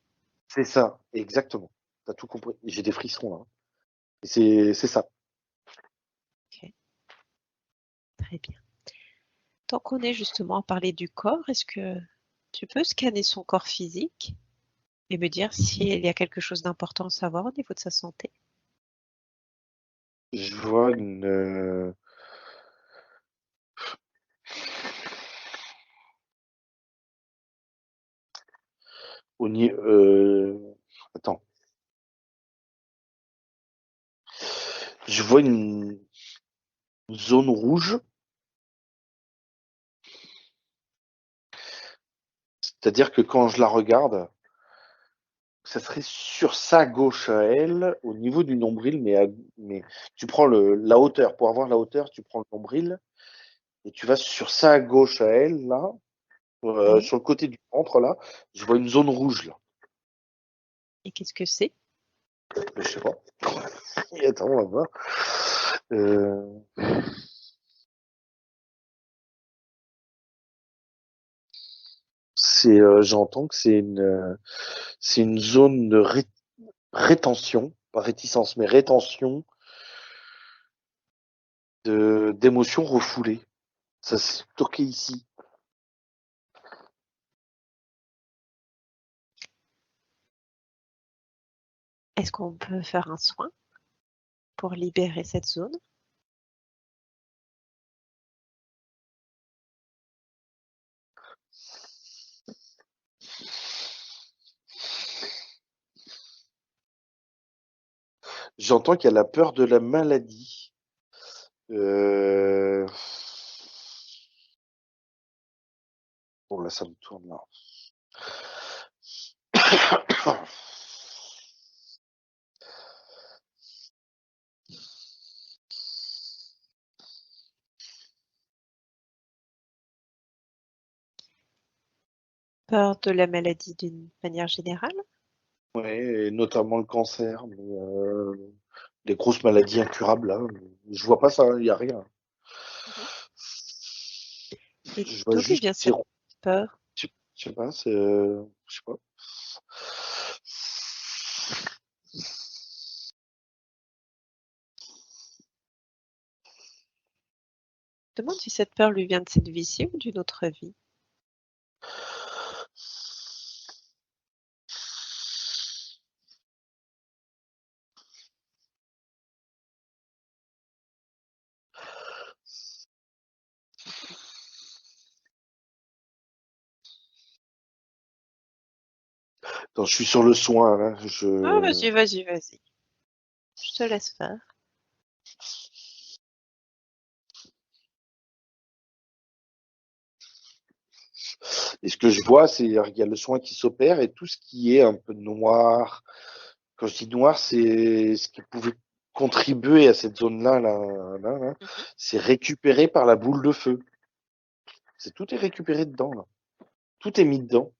c'est ça, exactement. T'as tout compris. J'ai des frissons là. Et c'est ça. Ok, très bien. Tant qu'on est justement à parler du corps, est-ce que tu peux scanner son corps physique et me dire s'il y a quelque chose d'important à savoir au niveau de sa santé? Je vois au niveau, attends, je vois une zone rouge, c'est-à-dire que quand je la regarde, ça serait sur sa gauche à elle, au niveau du nombril, mais tu prends la hauteur. Pour avoir la hauteur, tu prends le nombril et tu vas sur sa gauche à elle, là, Oui. sur le côté du ventre, là, je vois une zone rouge, là. Et qu'est-ce que c'est? Je sais pas. Et attends, on va voir. Euh, j'entends que c'est une zone de rétention, pas réticence, mais rétention d'émotions refoulées. Ça s'est stocké ici. Est-ce qu'on peut faire un soin pour libérer cette zone? J'entends qu'il y a la peur de la maladie. Euh... Bon, là, ça me tourne là. Peur de la maladie d'une manière générale? Ouais, et notamment le cancer, mais les grosses maladies incurables, là, je vois pas ça, il n'y a rien. Mhm. Et Je vois d'où lui juste vient des cette peur? je sais pas, c'est, je sais pas. Je me demande si cette peur lui vient de cette vie-ci ou d'une autre vie. Attends, je suis sur le soin, là, Ah, vas-y, vas-y, vas-y. Je te laisse faire. et ce que je vois, c'est, il y a le soin qui s'opère et tout ce qui est un peu noir. Quand je dis noir, c'est ce qui pouvait contribuer à cette zone-là, là, Mhm. c'est récupéré par la boule de feu. C'est tout est récupéré dedans, là. Tout est mis dedans.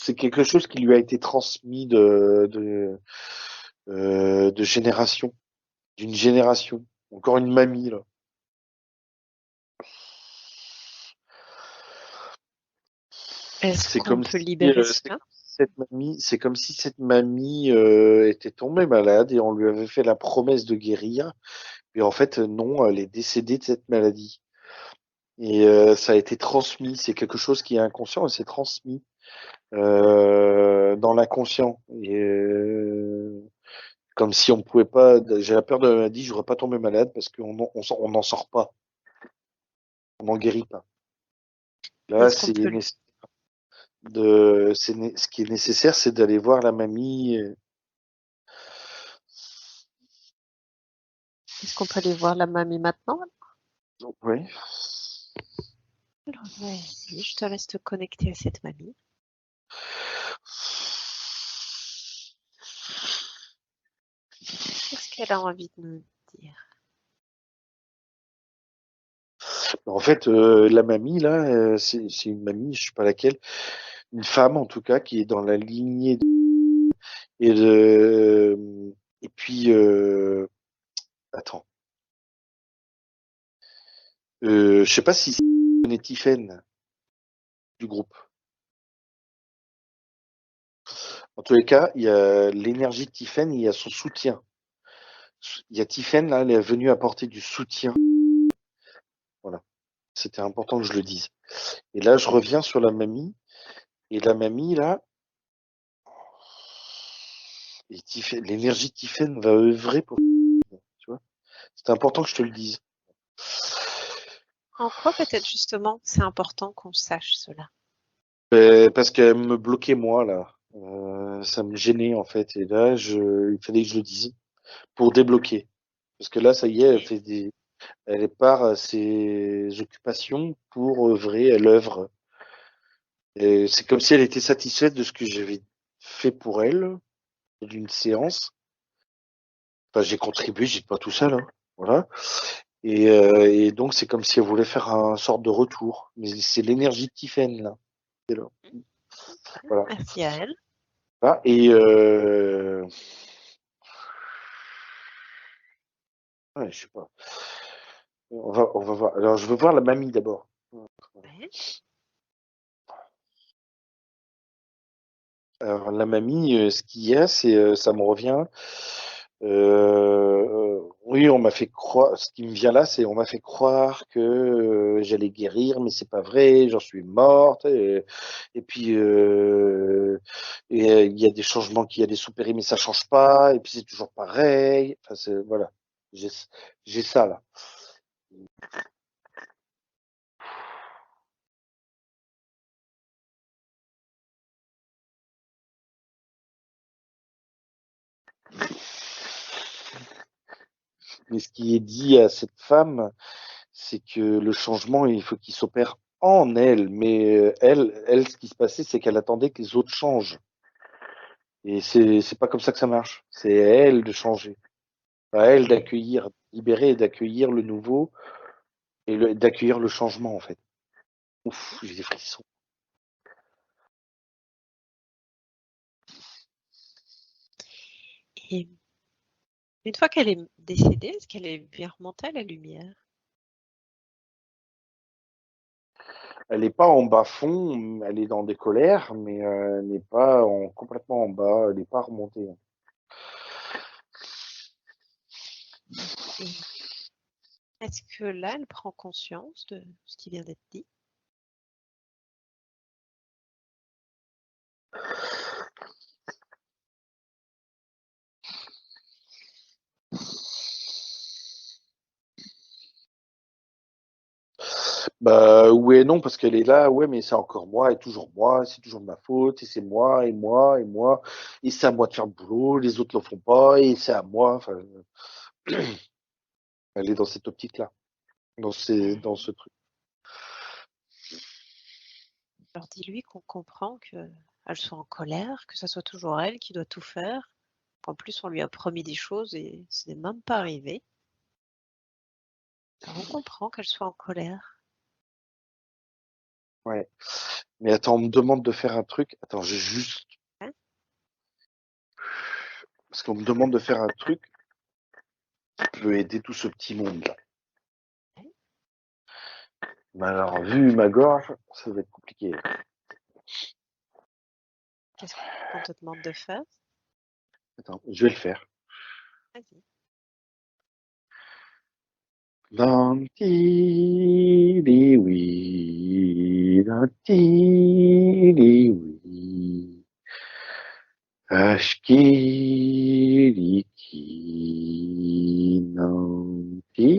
C'est quelque chose qui lui a été transmis de génération, d'une génération. Encore une mamie, là. Est-ce C'est qu'on comme peut si, libérer c'est cela? comme si cette mamie, c'est comme si cette mamie était tombée malade et on lui avait fait la promesse de guérir. Et en fait, non, elle est décédée de cette maladie. Et ça a été transmis. C'est quelque chose qui est inconscient et c'est transmis dans l'inconscient. Et comme si on pouvait pas. J'ai la peur de la maladie, je voudrais pas tomber malade parce on n'en sort pas, on n'en guérit pas. Là, Est-ce qu'on peut, ce qui est nécessaire, c'est d'aller voir la mamie. est-ce qu'on peut aller voir la mamie maintenant? Oui. Alors, vas-y, je te laisse te connecter à cette mamie. Qu'est-ce qu'elle a envie de nous dire? En fait, la mamie là, c'est une mamie, je sais pas laquelle, une femme en tout cas qui est dans la lignée et et puis attends, je sais pas si c'est Tiffen du groupe. En tous les cas, il y a l'énergie de Tiffen, il y a son soutien. Il y a Tiffen là, elle est venue apporter du soutien. Voilà, c'était important que je le dise. Et là, je reviens sur la mamie et la mamie là, et l'énergie de Tiffen va œuvrer pour, tu vois. C'est important que je te le dise. En quoi peut-être justement c'est important qu'on sache cela? Parce qu'elle me bloquait moi là. Ça me gênait en fait. Et là, il fallait que je le dise pour débloquer. Parce que là, ça y est, Ok. elle part à ses occupations pour œuvrer, elle œuvre. Et c'est comme si elle était satisfaite de ce que j'avais fait pour elle, d'une séance. Enfin, j'ai contribué, j'étais pas tout seul, hein. Voilà. Et donc, c'est comme si elle voulait faire un sorte de retour. Mais c'est l'énergie de Tiffen là. C'est là. Voilà. Merci à elle. Ah, et ouais, je sais pas. On va voir. Alors, je veux voir la mamie d'abord. Ouais. Alors, la mamie, ce qu'il y a, c'est, ça me revient. Oui, on m'a fait croire. Ce qui me vient là, c'est on m'a fait croire que j'allais guérir, mais c'est pas vrai. J'en suis morte. Et puis il y a des changements, il y a des sous-péris, mais ça change pas. Et puis c'est toujours pareil. Enfin, voilà. J'ai j'ai ça là. Mais ce qui est dit à cette femme, c'est que le changement, il faut qu'il s'opère en elle. Mais elle, ce qui se passait, c'est qu'elle attendait que les autres changent. Et c'est pas comme ça que ça marche. C'est à elle de changer. À elle d'accueillir, libérer et d'accueillir le nouveau et d'accueillir le changement, en fait. Ouf, j'ai des frissons. Et une fois qu'elle est décédée, est-ce qu'elle est bien remontée à la lumière? Elle n'est pas en bas fond, elle est dans des colères, mais elle n'est pas complètement en bas, elle n'est pas remontée. Et est-ce que là, elle prend conscience de ce qui vient d'être dit? Bah oui et non, parce qu'elle est là, ouais, mais c'est encore moi et toujours moi, c'est toujours de ma faute, et c'est moi, et moi, et moi, et c'est à moi de faire le boulot, les autres le font pas, et c'est à moi. Enfin, elle est dans cette optique-là, dans ce truc. Alors dis-lui qu'on comprend qu'elle soit en colère, que ça soit toujours elle qui doit tout faire, qu'en plus on lui a promis des choses et ce n'est même pas arrivé. Alors on comprend qu'elle soit en colère. Ouais. Mais attends, on me demande de faire un truc. Attends, j'ai juste. Hein. Parce qu'on me demande de faire un truc qui peut aider tout ce petit monde-là. Mais alors, vu ma gorge, ça va être compliqué. Qu'est-ce qu'on te demande de faire? Attends, je vais le faire. Vas-y. Danti-li-oui. Ashkiriki. Nanti.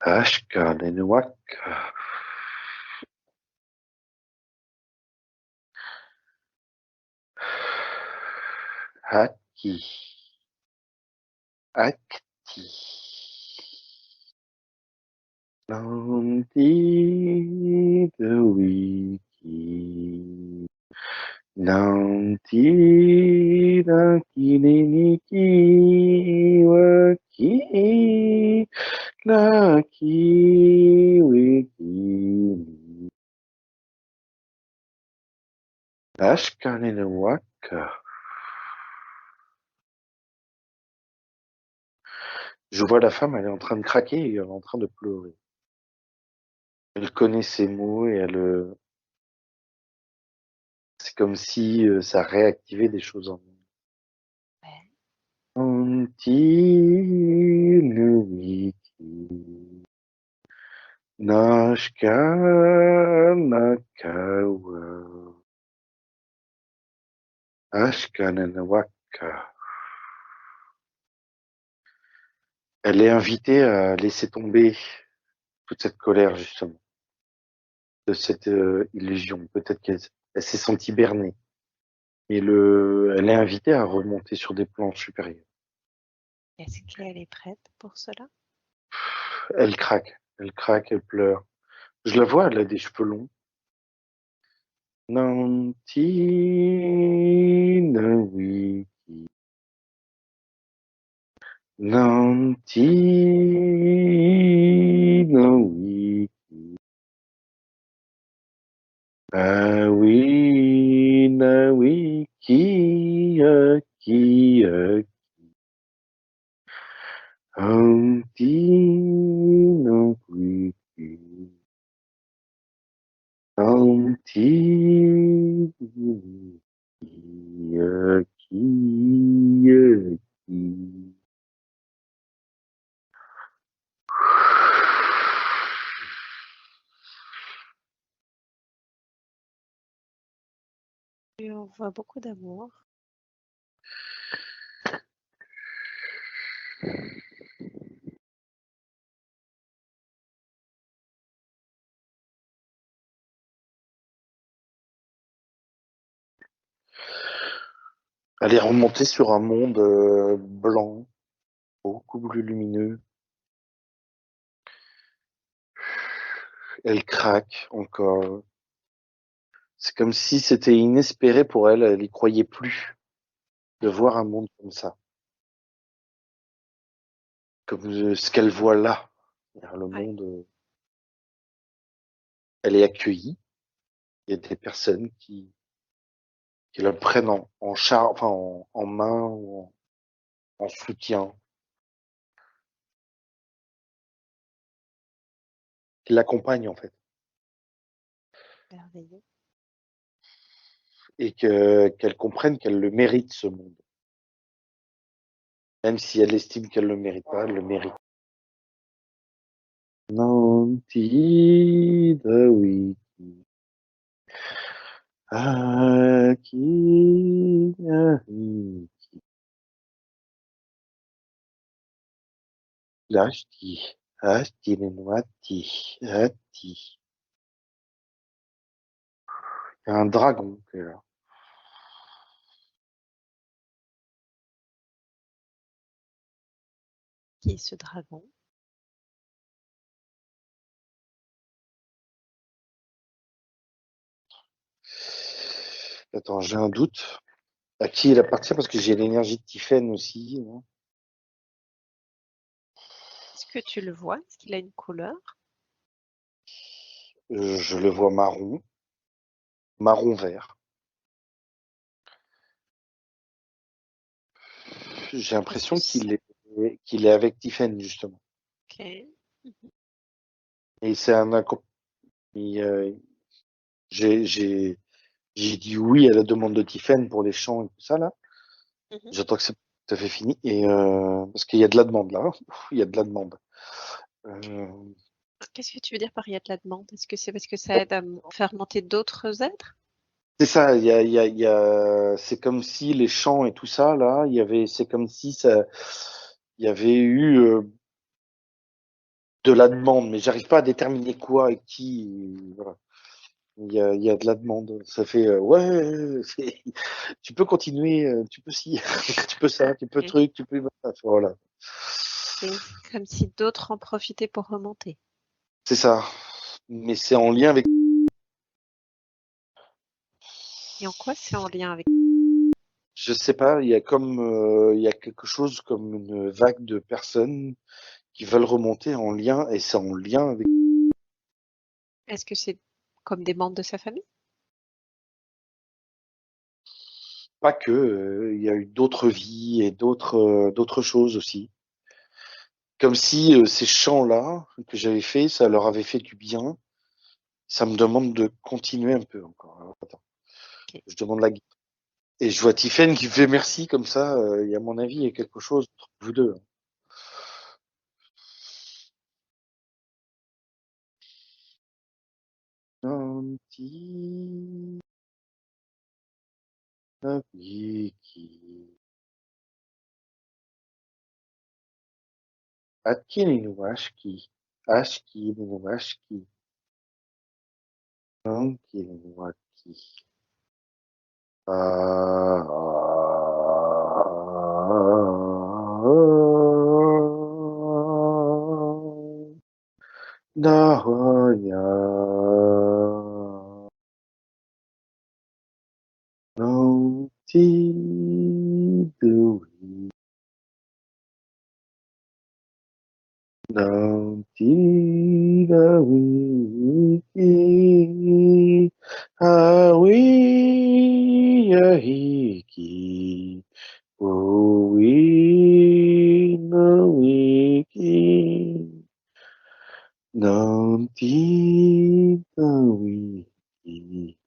Ashkanenwaka. Haki. Akti. Nanti the wiki. Nanti naki niki waki. Naki wiki. Ashkanenwaka. Je vois la femme, elle est en train de craquer et elle est en train de pleurer. Elle connaît ses mots et c'est comme si ça réactivait des choses en elle. Ouais. Anti-Wiki. Nashka Nakawa. Ashkananawaka. Elle est invitée à laisser tomber toute cette colère, justement, de cette illusion. Peut-être elle s'est sentie bernée. Et elle est invitée à remonter sur des plans supérieurs. Est-ce qu'elle est prête pour cela? Elle craque, elle pleure. Je la vois, elle a des cheveux longs. Nanti na wiki. Nanti na wiki. Ah oui, na wiki, aki, aki. Nanti na wiki. Nanti. Aki. vois beaucoup d'amour. Elle est remontée sur un monde blanc, beaucoup plus lumineux. Elle craque encore. C'est comme si c'était inespéré pour elle. Elle y croyait plus de voir un monde comme ça, comme ce qu'elle voit là. Le Ouais. monde, elle est accueillie. Il y a des personnes qui la prennent en charge, enfin en main ou en soutien, qui l'accompagnent en fait, Merveilleux. et qu'elle comprenne qu'elle le mérite ce monde, même si elle estime qu'elle le mérite pas, elle le mérite. Non ti da wiki, aki nahi, lashti, asti nenwati, ati. Il y a un dragon qui est là. Qui est ce dragon? Attends, j'ai un doute. À qui il appartient? Parce que j'ai l'énergie de Tiffen aussi, hein. Est-ce que tu le vois? Est-ce qu'il a une couleur? Je le vois marron vert. J'ai Est-ce que l'impression c'est... qu'il est avec Tiffen, justement. Ok. Et c'est un accompagnement. J'ai, j'ai, j'ai dit oui à la demande de Tiffen pour les chants et tout ça, là. Mhm. J'attends que c'est tout à fait fini. Et, parce qu'il y a de la demande, là. Il y a de la demande. Euh, Qu'est-ce que tu veux dire par il y a de la demande? Est-ce que c'est parce que ça aide à faire monter d'autres êtres? c'est ça, c'est comme si les chants et tout ça, là, c'est comme si ça, il y avait eu, de la demande, mais j'arrive pas à déterminer quoi et qui. Voilà. Il y a de la demande. Ça fait ouais, tu peux continuer, tu peux ci, tu peux ça, tu peux Ok. truc, tu peux voilà. C'est comme si d'autres en profitaient pour remonter. C'est ça. Mais c'est en lien avec. Et en quoi c'est en lien avec... Je sais pas. Il y a quelque chose comme une vague de personnes qui veulent remonter en lien et c'est en lien avec. Est-ce que c'est comme des membres de sa famille? Pas que. Il y a eu d'autres vies et d'autres choses aussi. Comme si ces chants-là que j'avais fait, ça leur avait fait du bien. Ça me demande de continuer un peu encore. Alors, attends, Ok. je demande la guitare. Et je vois Tiffen qui fait merci comme ça. Il y a, à mon avis, il y a quelque chose entre vous deux. Nanti, Nabiki, Akini no Ashki, Ashki no Ashki, Nanki no Aki. Nahoya. No tea do no tea da wiki awi ya hiki ui no wiki no tea da wiki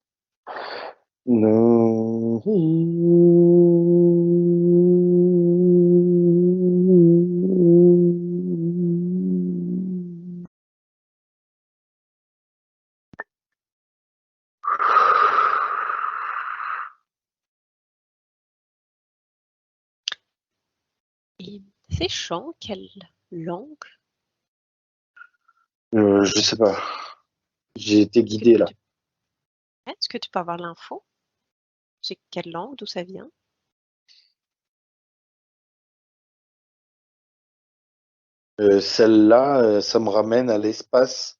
no. Et ces chants, quelle langue? Je sais pas. J'ai été Est-ce que guidé là. tu, est-ce que tu peux avoir l'info? C'est quelle langue? D'où ça vient? Celle-là, ça me ramène à l'espace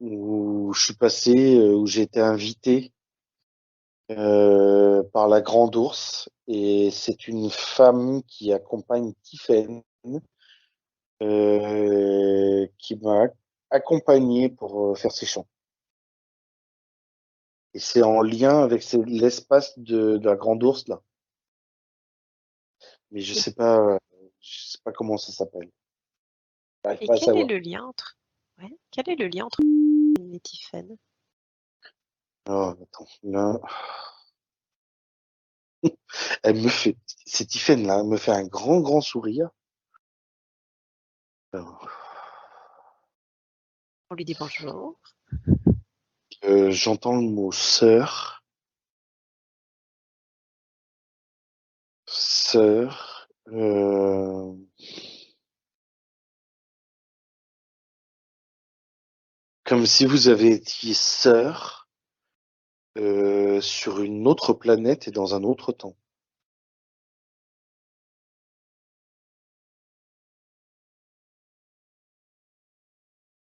où je suis passé, où j'ai été invité par la Grande Ourse. Et c'est une femme qui accompagne Tiphaine, qui m'a accompagné pour faire ses chants. Et c'est en lien avec l'espace de la Grande Ourse là. Mais je sais pas comment ça s'appelle. J'arrive Et pas à quel est savoir. le lien entre, ouais, quel est le lien entre et Tiphaine? Oh, attends, là, elle me fait, cette Tiphaine là, elle me fait un grand, grand sourire. Alors, On lui dit bonjour. j'entends le mot sœur, sœur, comme si vous avez été sœur sur une autre planète et dans un autre temps.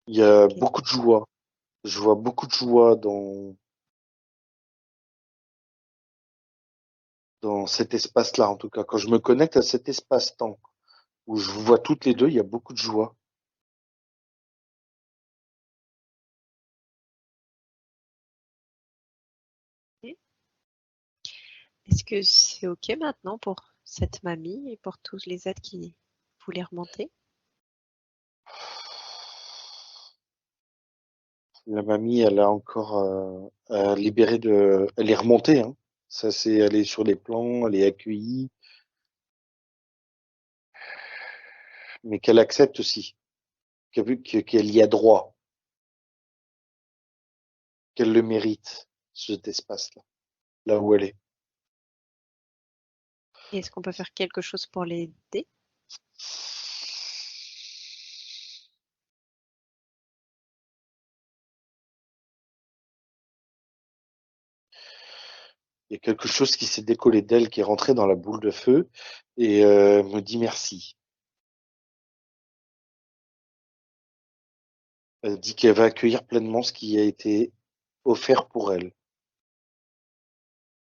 Il y a Ok. beaucoup de joie. Je vois beaucoup de joie dans cet espace-là, en tout cas. Quand je me connecte à cet espace-temps où je vous vois toutes les deux, il y a beaucoup de joie. Est-ce que c'est OK maintenant pour cette mamie et pour tous les êtres qui voulaient remonter? La mamie, elle a encore à libérer elle est remontée, hein. Ça, elle est sur les plans, elle est accueillie, mais qu'elle accepte aussi, qu'elle y a droit, qu'elle le mérite, cet espace-là, là où elle est. Et est-ce qu'on peut faire quelque chose pour l'aider? Il y a quelque chose qui s'est décollé d'elle, qui est rentré dans la boule de feu et me dit merci. Elle dit qu'elle va accueillir pleinement ce qui a été offert pour elle.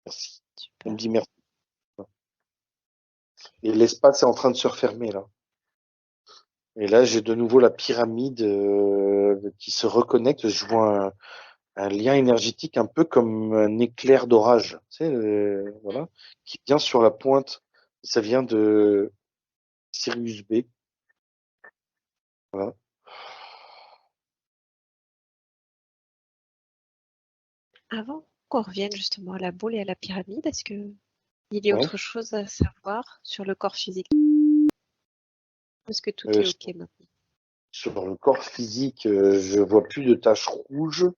Merci. Elle me Super. dit merci. Et l'espace est en train de se refermer là. Et là, j'ai de nouveau la pyramide qui se reconnecte. Je vois un lien énergétique un peu comme un éclair d'orage, tu sais, voilà, qui vient sur la pointe. Ça vient de Sirius B. Voilà. Avant qu'on revienne justement à la boule et à la pyramide, est-ce que il y a Ouais. autre chose à savoir sur le corps physique? Est-ce que tout Euh, est OK maintenant? sur le corps physique, je vois plus de taches rouges.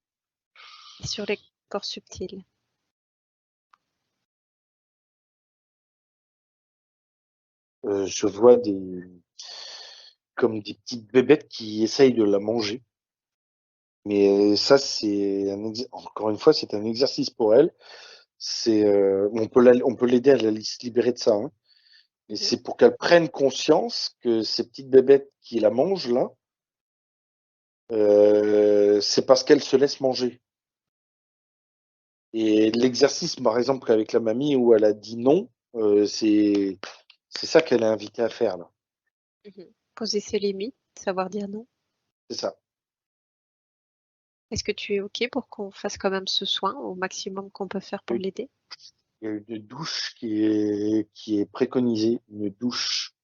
Et sur les corps subtils? Je vois comme des petites bébêtes qui essayent de la manger. Mais ça, encore une fois, c'est un exercice pour elle. On peut l'aider à se libérer de ça, hein. Et Mhm. c'est pour qu'elle prenne conscience que ces petites bébêtes qui la mangent là, c'est parce qu'elle se laisse manger. Et l'exercice, par exemple, avec la mamie où elle a dit non, c'est ça qu'elle est invitée à faire là. Mhm. Poser ses limites, savoir dire non. C'est ça. Est-ce que tu es OK pour qu'on fasse quand même ce soin au maximum qu'on peut faire pour Il l'aider? y a une douche qui est préconisée, une douche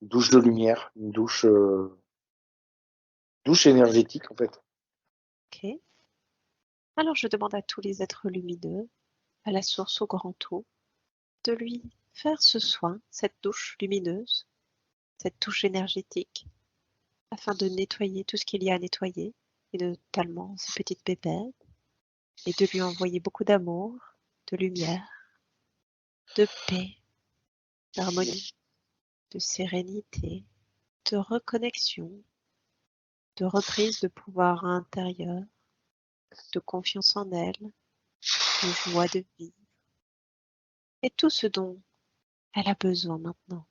de lumière, douche énergétique en fait. OK. Alors je demande à tous les êtres lumineux, à la source au grand tout, de lui faire ce soin, cette douche lumineuse, cette touche énergétique, afin de nettoyer tout ce qu'il y a à nettoyer, et notamment ces petites bébêtes, et de lui envoyer beaucoup d'amour, de lumière, de paix, d'harmonie. de sérénité, de reconnexion, de reprise de pouvoir intérieur, de confiance en elle, de joie de vivre, et tout ce dont elle a besoin maintenant.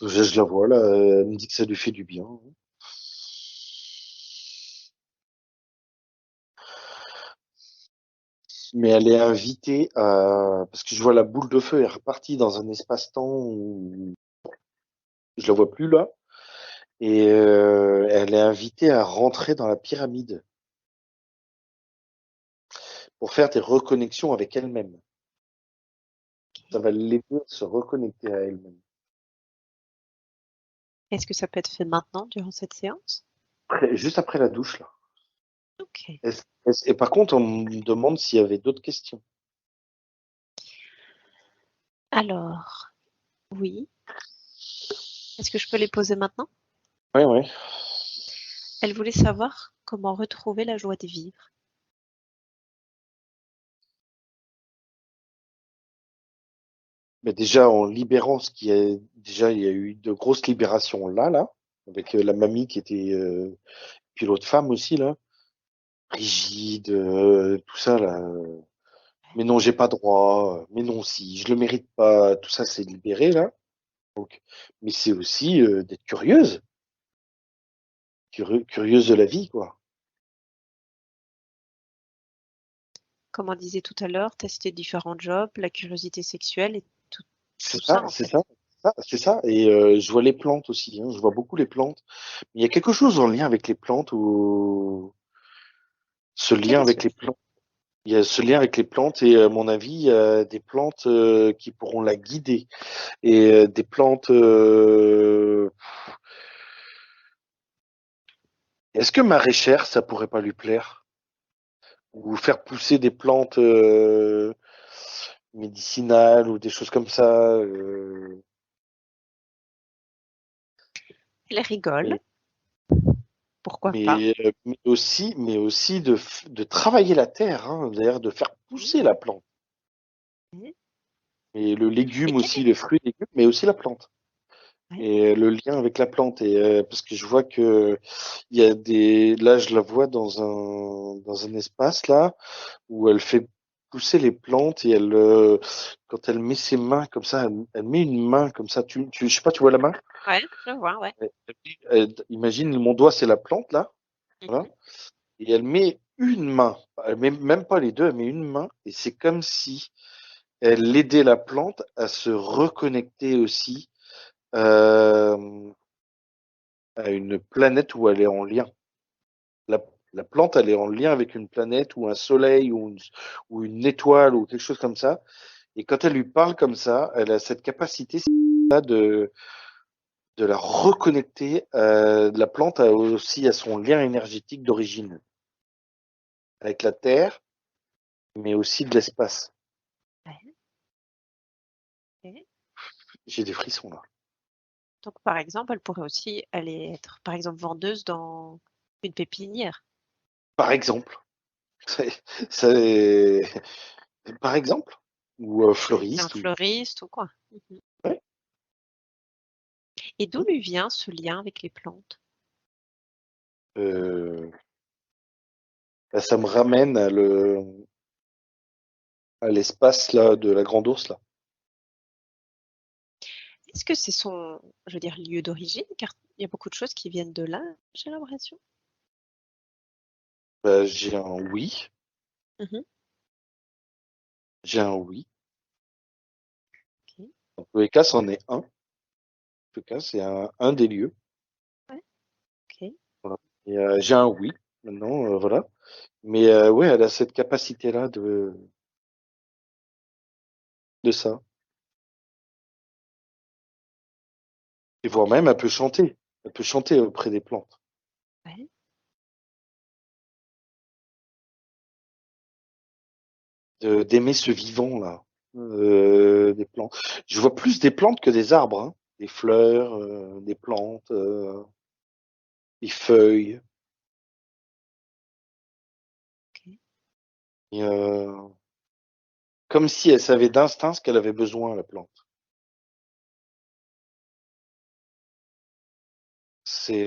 Je la vois là, elle me dit que ça lui fait du bien. Mais elle est invitée à... Parce que je vois la boule de feu est repartie dans un espace-temps où je la vois plus là. Et elle est invitée à rentrer dans la pyramide pour faire des reconnexions avec elle-même. Ça va l'aider à se reconnecter à elle-même. Est-ce que ça peut être fait maintenant, durant cette séance? Juste après la douche, là. Ok. Et par contre, on me demande s'il y avait d'autres questions. Alors, oui. Est-ce que je peux les poser maintenant? Oui, oui. Elle voulait savoir comment retrouver la joie de vivre. Mais déjà, en libérant ce qui est... Déjà, il y a eu de grosses libérations là, avec la mamie qui était... puis l'autre femme aussi, là. Rigide, tout ça, là. Mais non, j'ai pas droit. Mais non, si, je le mérite pas. Tout ça, c'est libéré, là. Donc, mais c'est aussi d'être curieuse. Curieuse de la vie, quoi. Comme on disait tout à l'heure, tester différents jobs, la curiosité sexuelle et tout C'est ça ça, en c'est fait. ça. C'est ça. Et je vois les plantes aussi. Hein. Je vois beaucoup les plantes. Il y a quelque chose en lien avec les plantes ou ce lien Quelle avec les plantes. Il y a ce lien avec les plantes et à mon avis, il y a des plantes qui pourront la guider et des plantes. Est-ce que maraîchère, ça pourrait pas lui plaire? Ou faire pousser des plantes médicinales ou des choses comme ça. Elle rigole, Mais, pourquoi pas. mais aussi de travailler la terre, hein, d'ailleurs de faire Mhm. pousser la plante. Mhm. Et le Et légume quel aussi, est... le fruit, légume, mais aussi la plante. Ouais. Et le lien avec la plante. Et parce que je vois que il y a des, là, je la vois dans un espace là où elle fait pousser les plantes et elle, quand elle met ses mains comme ça, elle met une main comme ça. Je sais pas, tu vois la main? Ouais, je vois, ouais. Imagine, mon doigt, c'est la plante là, voilà, Mhm. et elle met une main. Elle met même pas les deux, elle met une main et c'est comme si elle aidait la plante à se reconnecter aussi euh, à une planète où elle est en lien. La, la plante, elle est en lien avec une planète ou un soleil ou une étoile ou quelque chose comme ça. Et quand elle lui parle comme ça, elle a cette capacité de la reconnecter. La plante a aussi à son lien énergétique d'origine avec la Terre, mais aussi de l'espace. Ouais. Ok. J'ai des frissons là. Donc par exemple, elle pourrait aussi aller être, par exemple, vendeuse dans une pépinière, Par exemple, c'est, c'est- par exemple, ou un fleuriste, ou fleuriste ou quoi. Mhm. ouais. Et d'où lui vient ce lien avec les plantes? euh, Bah, ça me ramène à l'espace là de la grande ours là. Est-ce que c'est son, je veux dire, lieu d'origine? Car il y a beaucoup de choses qui viennent de là, j'ai l'impression. Bah, j'ai un oui, Mhm. j'ai un oui. Ok. En tous les cas, c'en est un. En tout cas, c'est un des lieux. Ouais, ok. Voilà. Et j'ai un oui maintenant, voilà. Mais ouais, elle a cette capacité-là de ça. Et voire même, elle peut chanter. Elle peut chanter auprès des plantes. Ouais. D'aimer ce vivant là, des plantes. Je vois plus des plantes que des arbres. Hein. des fleurs, des plantes, des feuilles. Ok. Et, comme si elle savait d'instinct ce qu'elle avait besoin, la plante. C'est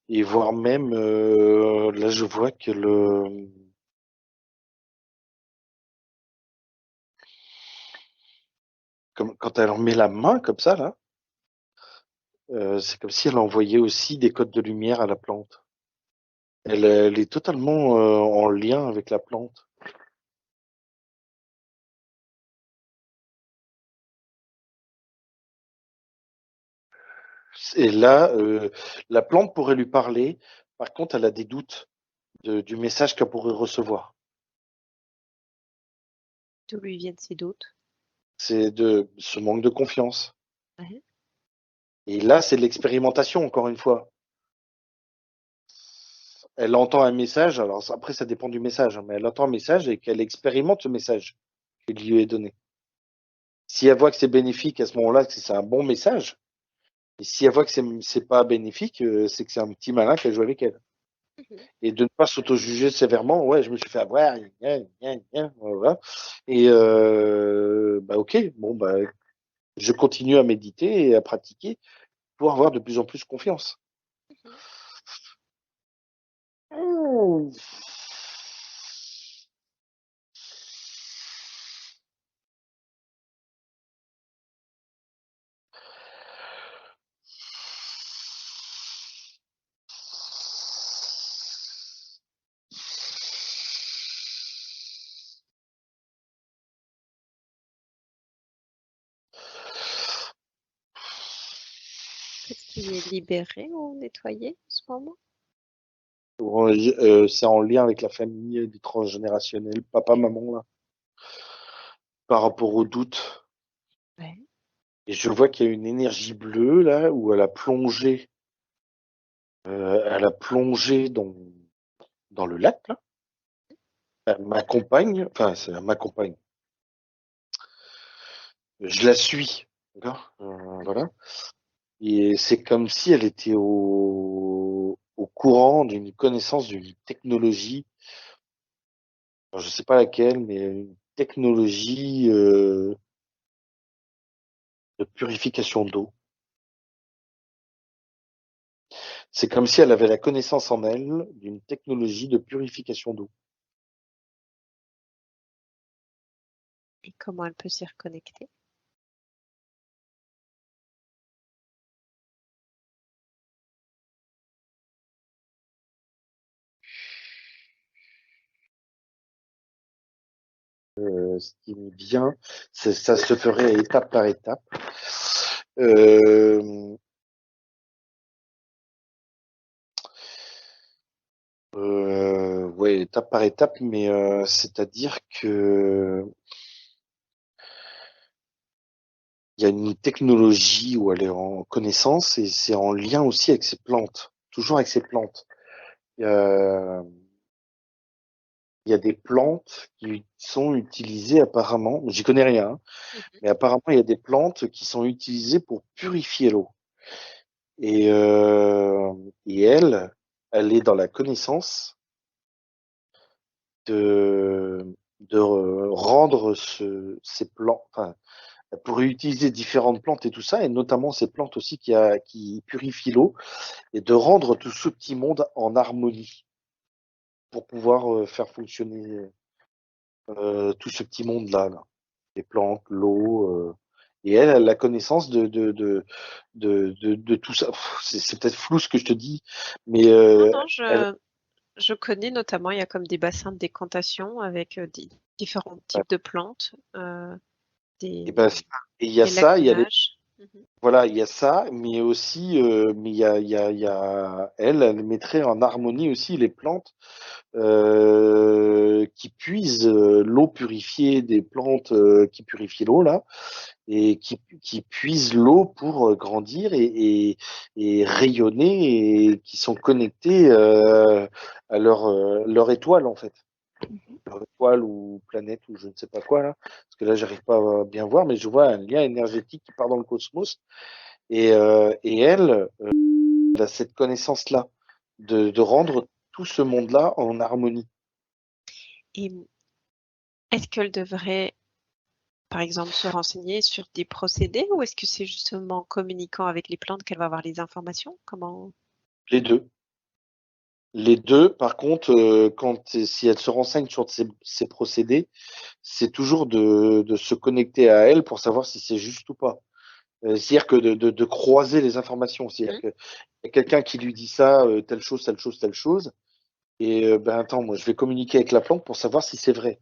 et voire même là je vois que le comme quand elle en met la main comme ça là, c'est comme si elle envoyait aussi des codes de lumière à la plante. Elle est totalement en lien avec la plante. Et là, la plante pourrait lui parler. Par contre, elle a des doutes du message qu'elle pourrait recevoir. D'où lui viennent ces doutes? C'est de ce manque de confiance. Ouais. Et là, c'est de l'expérimentation, encore une fois. Elle entend un message, alors après, ça dépend du message, hein, mais elle entend un message et qu'elle expérimente ce message qui lui est donné. Si elle voit que c'est bénéfique à ce moment-là, que c'est un bon message, et si elle voit que c'est pas bénéfique, c'est que c'est un petit malin qui a joué avec elle. Mhm. Et de ne pas s'auto-juger sévèrement. Ouais, je me suis fait avoir, voilà. Et bah ok, bon bah je continue à méditer et à pratiquer pour avoir de plus en plus confiance. Mhm. Mmh. Qu'est-ce qui est libéré ou nettoyé en ce moment? C'est en lien avec la famille des transgénérationnels, papa, Ok. maman, là, par rapport aux doutes. Ouais. Et je vois qu'il y a une énergie bleue, là, où elle a plongé dans le lac, là. Elle m'accompagne, enfin, c'est elle m'accompagne. Je la suis, d'accord? Mhm. Voilà. Et c'est comme si elle était au courant d'une connaissance d'une technologie, alors, je sais pas laquelle, mais une technologie de purification d'eau. C'est comme si elle avait la connaissance en elle d'une technologie de purification d'eau. Et comment elle peut s'y reconnecter? Ce qui est bien, ça se ferait étape par étape. Euh, ouais, étape par étape, mais c'est-à-dire que il y a une technologie où elle est en connaissance et c'est en lien aussi avec ses plantes, toujours avec ses plantes. Il y a, il y a des plantes qui sont utilisées apparemment, j'y connais rien, hein, Mhm. mais apparemment il y a des plantes qui sont utilisées pour purifier l'eau. Et, elle est dans la connaissance de rendre ces plantes, enfin, elle pourrait utiliser différentes plantes et tout ça, et notamment ces plantes aussi qui purifient l'eau, et de rendre tout ce petit monde en harmonie pour pouvoir faire fonctionner tout ce petit monde-là, là. Les plantes, l'eau, et elle a la connaissance de tout ça. C'est peut-être flou ce que je te dis, mais Non, non, elle, je connais notamment, il y a comme des bassins de décantation avec différents types de plantes, et ben, des, et il y a des ça, il y a les lacunages. Mhm. voilà, il y a ça, mais aussi, mais elle mettrait en harmonie aussi les plantes qui puisent l'eau purifiée des plantes qui purifient l'eau là, et qui puisent l'eau pour grandir et rayonner et qui sont connectés à leur étoile en fait. étoile ou planète ou je ne sais pas quoi là, parce que là j'arrive pas à bien voir, mais je vois un lien énergétique qui part dans le cosmos et elle, elle a cette connaissance-là de rendre tout ce monde-là en harmonie. Et est-ce qu'elle devrait, par exemple, se renseigner sur des procédés ou est-ce que c'est justement en communiquant avec les plantes qu'elle va avoir les informations? Comment? Les deux. Les deux, par contre, si elle se renseigne sur ces procédés, c'est toujours de se connecter à elle pour savoir si c'est juste ou pas. C'est-à-dire que de croiser les informations. C'est-à-dire qu'il y a quelqu'un qui lui dit ça, telle chose, telle chose, telle chose. Et ben attends, moi je vais communiquer avec la plante pour savoir si c'est vrai.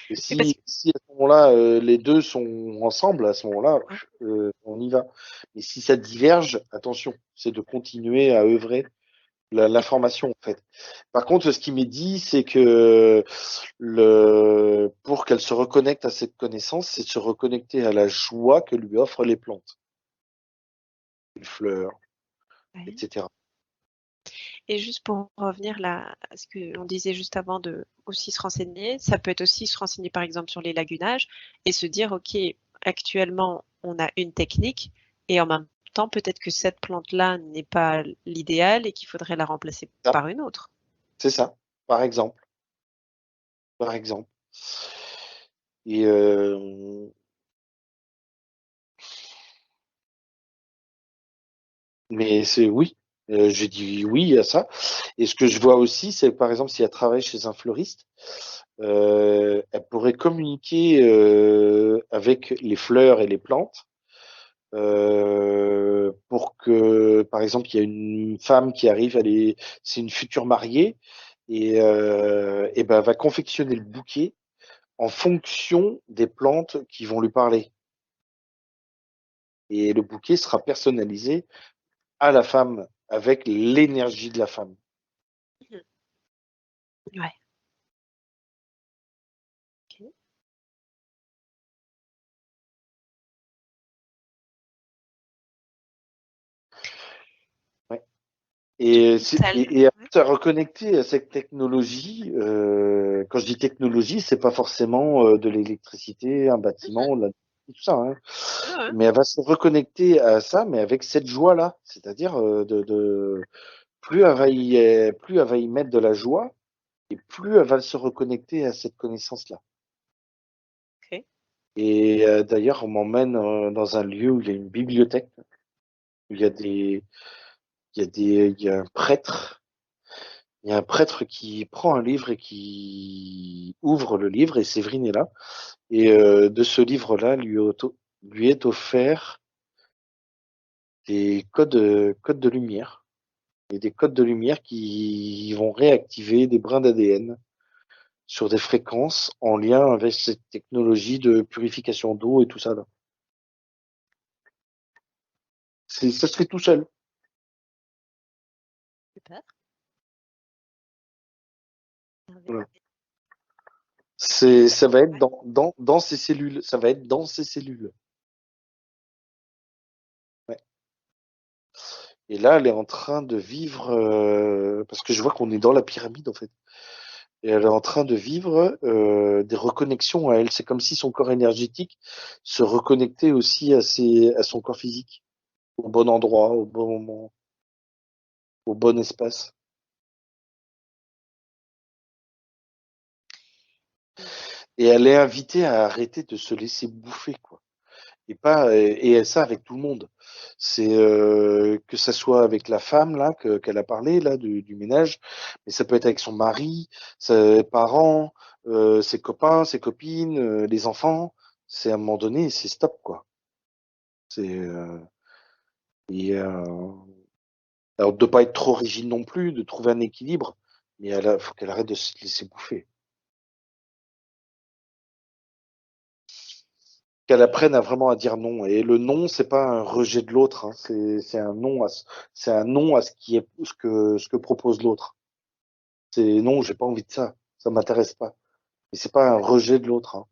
Et Oui, parce si à ce moment-là, les deux sont ensemble, à ce moment-là, que on y va. Mais si ça diverge, attention, c'est de continuer à œuvrer l'information en fait. Par contre, ce qui m'est dit, c'est que pour qu'elle se reconnecte à cette connaissance, c'est de se reconnecter à la joie que lui offrent les plantes, les fleurs, ouais. etc. Et juste pour revenir là, à ce qu'on disait juste avant de aussi se renseigner, ça peut être aussi se renseigner par exemple sur les lagunages et se dire, OK, actuellement, on a une technique et en même temps, peut-être que cette plante-là n'est pas l'idéal et qu'il faudrait la remplacer Ça, par une autre. c'est ça, par exemple. Par exemple. Et mais c'est oui, j'ai dit oui à ça. Et ce que je vois aussi, c'est par exemple si elle travaille chez un fleuriste, elle pourrait communiquer avec les fleurs et les plantes pour que, par exemple, il y a une femme qui arrive, c'est une future mariée et ben, elle va confectionner le bouquet en fonction des plantes qui vont lui parler. Et le bouquet sera personnalisé à la femme avec l'énergie de la femme. Ouais. OK. Ouais. Du Et, coup, tu as et à reconnecter à cette technologie, quand je dis technologie, c'est pas forcément de l'électricité, un bâtiment, tout ça, hein. ouais. Mais elle va se reconnecter à ça, mais avec cette joie-là. C'est-à-dire plus elle va y mettre de la joie, et plus elle va se reconnecter à cette connaissance-là. OK. Et d'ailleurs, on m'emmène dans un lieu où il y a une bibliothèque, où il y a un prêtre. Il y a un prêtre qui prend un livre et qui ouvre le livre, et Séverine est là. Et de ce livre-là, lui est offert des codes de lumière. Et des codes de lumière qui vont réactiver des brins d'ADN sur des fréquences en lien avec cette technologie de purification d'eau et tout ça là. Ça se fait tout seul. Super. Voilà. Et Ça va être ouais. dans ces cellules. Ça va être dans ces cellules. Ouais. Et là, elle est en train de vivre, parce que je vois qu'on est dans la pyramide en fait. Et elle est en train de vivre des reconnexions à elle. C'est comme si son corps énergétique se reconnectait aussi à son corps physique, au bon endroit, au bon moment, au bon espace. Et elle est invitée à arrêter de se laisser bouffer, quoi. Et ça avec tout le monde. C'est que ça soit avec la femme là qu'elle a parlé là du ménage, mais ça peut être avec son mari, ses parents, ses copains, ses copines, les enfants. C'est à un moment donné, c'est stop quoi. C'est et alors de pas être trop rigide non plus, de trouver un équilibre, mais faut qu'elle arrête de se laisser bouffer. Qu'elle apprenne à vraiment à dire non. Et le non, c'est pas un rejet de l'autre, hein. C'est un non c'est un non à ce que propose l'autre. C'est non, j'ai pas envie de ça. Ça m'intéresse pas. Mais c'est pas un rejet de l'autre, hein.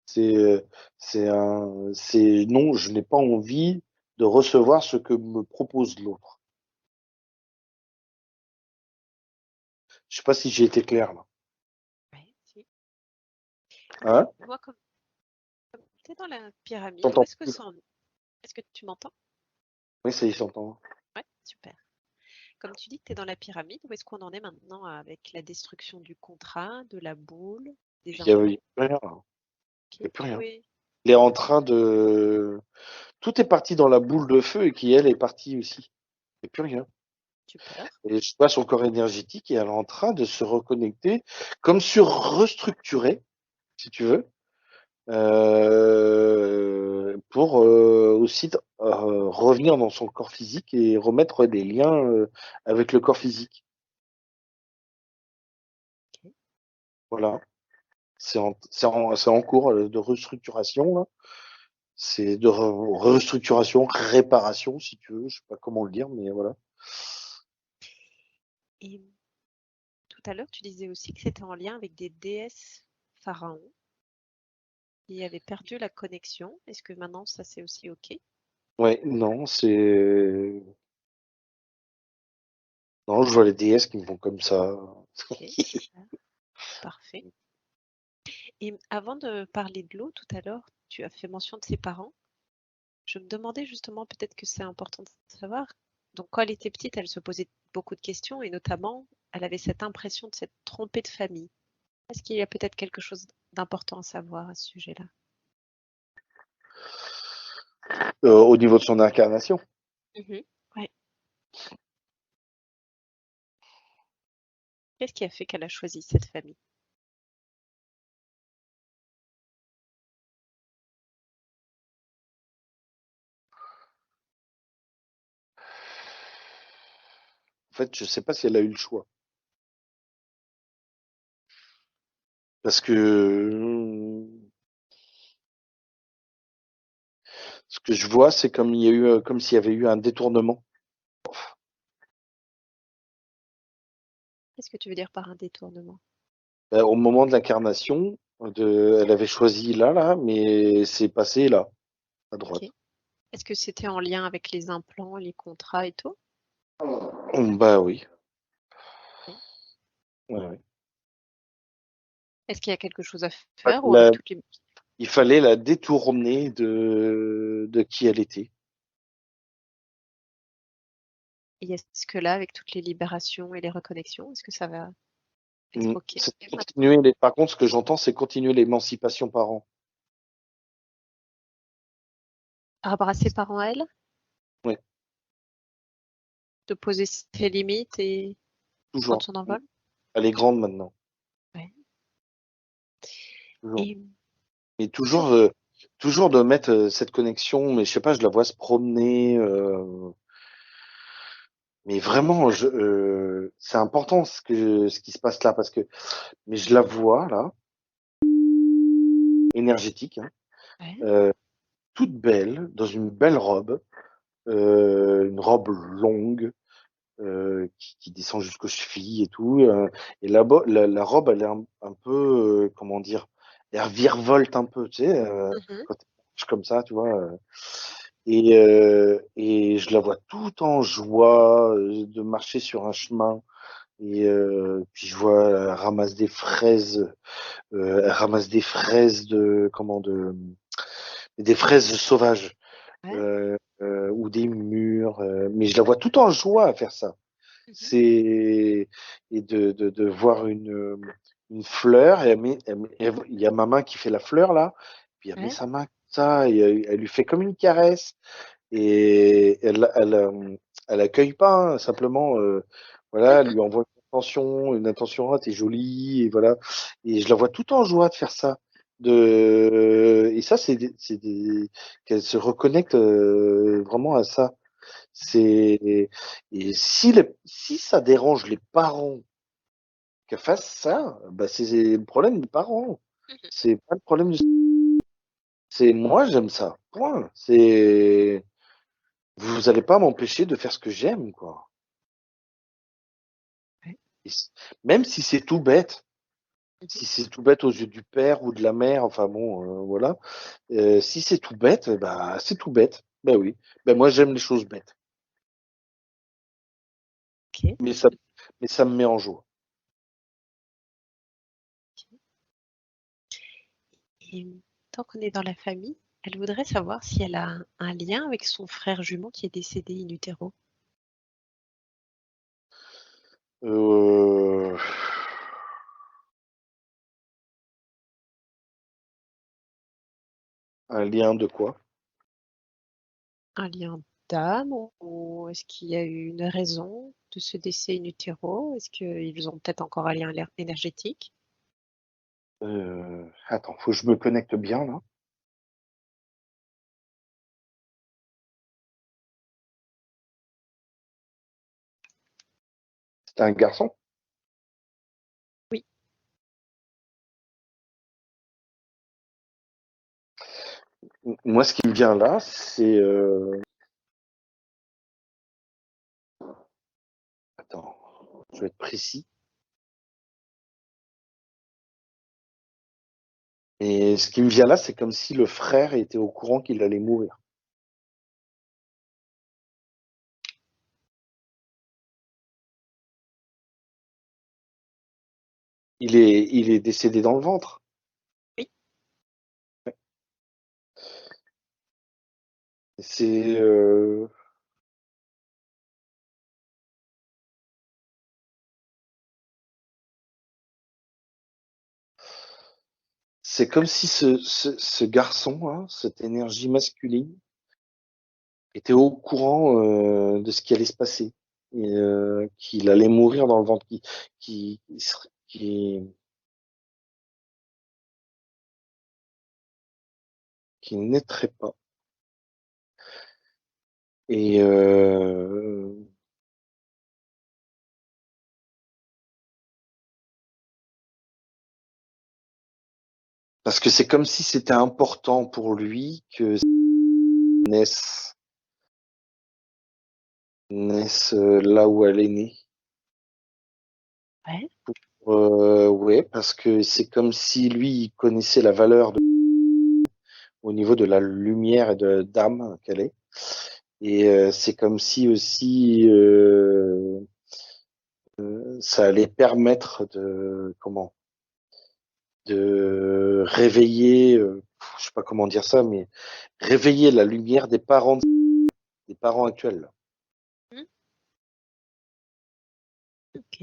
C'est, c'est non, je n'ai pas envie de recevoir ce que me propose l'autre. Je sais pas si j'ai été clair, là. Ouais, si. Hein? Moi, comme tu es dans la pyramide, où T'entends est-ce que plus. ça en est? Est-ce que tu m'entends? Oui, ça y est, j'entends. Ouais, super. Comme tu dis que tu es dans la pyramide, où est-ce qu'on en est maintenant avec la destruction du contrat, de la boule, des Il n'y a implants? plus rien, là. Il n'y Ok. a plus rien. Oui, Il est en train de. Tout est parti dans la boule de feu et qui, elle, est partie aussi. Il n'y a plus rien. super. Et je vois son corps énergétique et elle est en train de se reconnecter, comme sur restructurer, si tu veux, pour aussi revenir dans son corps physique et remettre des liens avec le corps physique. Ok. Voilà. C'est en cours de restructuration, là. C'est de restructuration, réparation, si tu veux. Je sais pas comment le dire, mais voilà. Et tout à l'heure, tu disais aussi que c'était en lien avec des déesses pharaons qui avaient perdu la connexion. Est-ce que maintenant, ça c'est aussi OK? Ouais, non, c'est. Non, je vois les déesses qui me font comme ça. OK, super, parfait. Et avant de parler de l'eau, tout à l'heure, tu as fait mention de ses parents. Je me demandais justement, peut-être que c'est important de savoir. Donc, quand elle était petite, elle se posait beaucoup de questions et notamment, elle avait cette impression de s'être trompée de famille. Est-ce qu'il y a peut-être quelque chose d'important à savoir à ce sujet-là? Au niveau de son incarnation. Mhm. Ouais. Qu'est-ce qui a fait qu'elle a choisi cette famille? En fait, je sais pas si elle a eu le choix. Parce que ce que je vois, c'est comme il y a eu, comme s'il y avait eu un détournement. Qu'est-ce que tu veux dire par un détournement? Au moment de l'incarnation, elle avait choisi là, mais c'est passé là, à Ok. droite. Est-ce que c'était en lien avec les implants, les contrats et tout? Bah oui. Ok. Ouais, ouais. Est-ce qu'il y a quelque chose à En fait, faire ou avec toutes les... il fallait la détourner de qui elle était. Et est-ce que là, avec toutes les libérations et les reconnexions, est-ce que ça va être OK? C'est Maintenant, continuer par contre, ce que j'entends, c'est continuer l'émancipation par an. par rapport à ses parents à elle, Ouais, de poser ses limites et prendre toujours. son envol? Elle est grande maintenant. Ouais. Toujours. Et Et quand... toujours de mettre cette connexion, mais je sais pas, je la vois se promener. Mais vraiment, c'est important ce qui se passe là, parce que, mais je la vois là, énergétique, hein, Ouais. euh, toute belle, dans une belle robe, une robe longue, qui descend jusqu'aux chevilles et tout. Et là-bas, la robe, elle est un peu, comment dire, elle virevolte un peu, tu sais, Mhm. quand elle marche comme ça, tu vois. Et je la vois tout en joie de marcher sur un chemin. Et puis je vois, elle ramasse des fraises des fraises sauvages Ouais. ou des mûres. Mais je la vois tout en joie à faire ça. Mhm. C'est et de voir une fleur et il y a ma main qui fait la fleur là, puis elle met Ouais. sa main comme ça et elle lui fait comme une caresse et elle accueille pas hein, simplement voilà, elle Mhm. lui envoie une intention, ah, t'es jolie et voilà, et je la vois tout en joie de faire ça. Et ça qu'elle se reconnecte vraiment à ça. C'est et si ça dérange les parents qu'elle fasse ça, bah c'est le problème des parents. Mhm. C'est pas le problème c'est moi j'aime ça. Point. C'est vous allez pas m'empêcher de faire ce que j'aime quoi. Ouais. Et même si c'est tout bête, Mhm. si c'est tout bête aux yeux du père ou de la mère, enfin bon voilà. Si c'est tout bête, bah c'est tout bête. Ben oui. Ben moi j'aime les choses bêtes. OK. Mais ça mais ça me met en joie. Et tant qu'on est dans la famille, elle voudrait savoir si elle a un lien avec son frère jumeau qui est décédé in utero. Euh, Un lien de quoi? Un lien d'âme ou est-ce qu'il y a eu une raison de ce décès in utero? Est-ce qu'ils ont peut-être encore un lien énergétique? Attends, faut que je me connecte bien là. C'est un garçon? Oui. Moi, ce qui me vient là, c'est attends, je vais être précis. Et ce qui me vient là, c'est comme si le frère était au courant qu'il allait mourir. Il est décédé dans le ventre. Oui. C'est c'est comme si ce garçon, hein, cette énergie masculine, était au courant de ce qui allait se passer et qu'il allait mourir dans le ventre, qui, qui naîtrait pas. Et parce que c'est comme si c'était important pour lui que naisse là où elle est née. Ouais. Ouais, parce que c'est comme si lui il connaissait la valeur au niveau de la lumière et de d'âme qu'elle est. Et c'est comme si aussi ça allait permettre de comment de réveiller, je sais pas comment dire ça, mais réveiller la lumière des parents actuels. Hmm. Ok.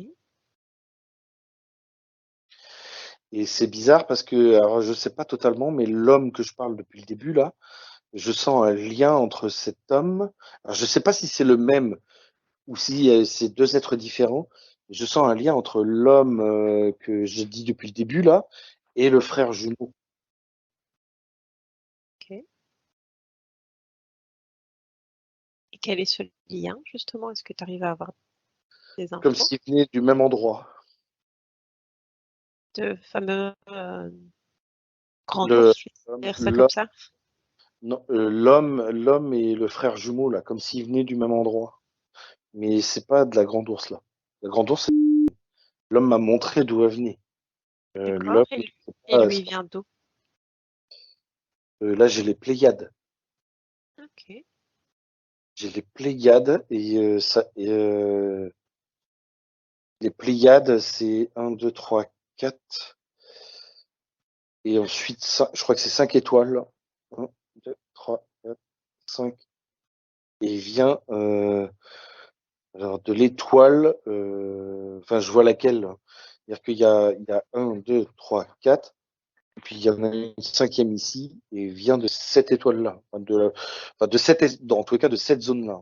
Et c'est bizarre parce que, alors je sais pas totalement, mais l'homme que je parle depuis le début là, je sens un lien entre cet homme. Alors je sais pas si c'est le même ou si c'est deux êtres différents. Je sens un lien entre l'homme que j'ai dit depuis le début là et le frère jumeau. Ok. Et quel est ce lien, justement? Est-ce que tu arrives à avoir des Comme infos? s'ils venaient du même endroit. De fameux grand Le, ours, je vais dire ça comme l'homme, ça. non, l'homme et le frère jumeau là, comme s'ils venaient du même endroit. Mais c'est pas de la grande ours là. La grande ours, l'homme m'a montré d'où elle venait. D'accord. L'homme, Et lui vient d'où? là j'ai les Pléiades. Ok. J'ai les Pléiades les Pléiades c'est un 2 3 4 et ensuite je crois que c'est 5 étoiles. Un 2 3 4 5 et vient alors de l'étoile, enfin je vois laquelle. C'est-à-dire il y a 1, 2, 3, 4, et puis il y en a une cinquième ici, et vient de cette étoile-là. Enfin de dans tous les cas de cette zone-là.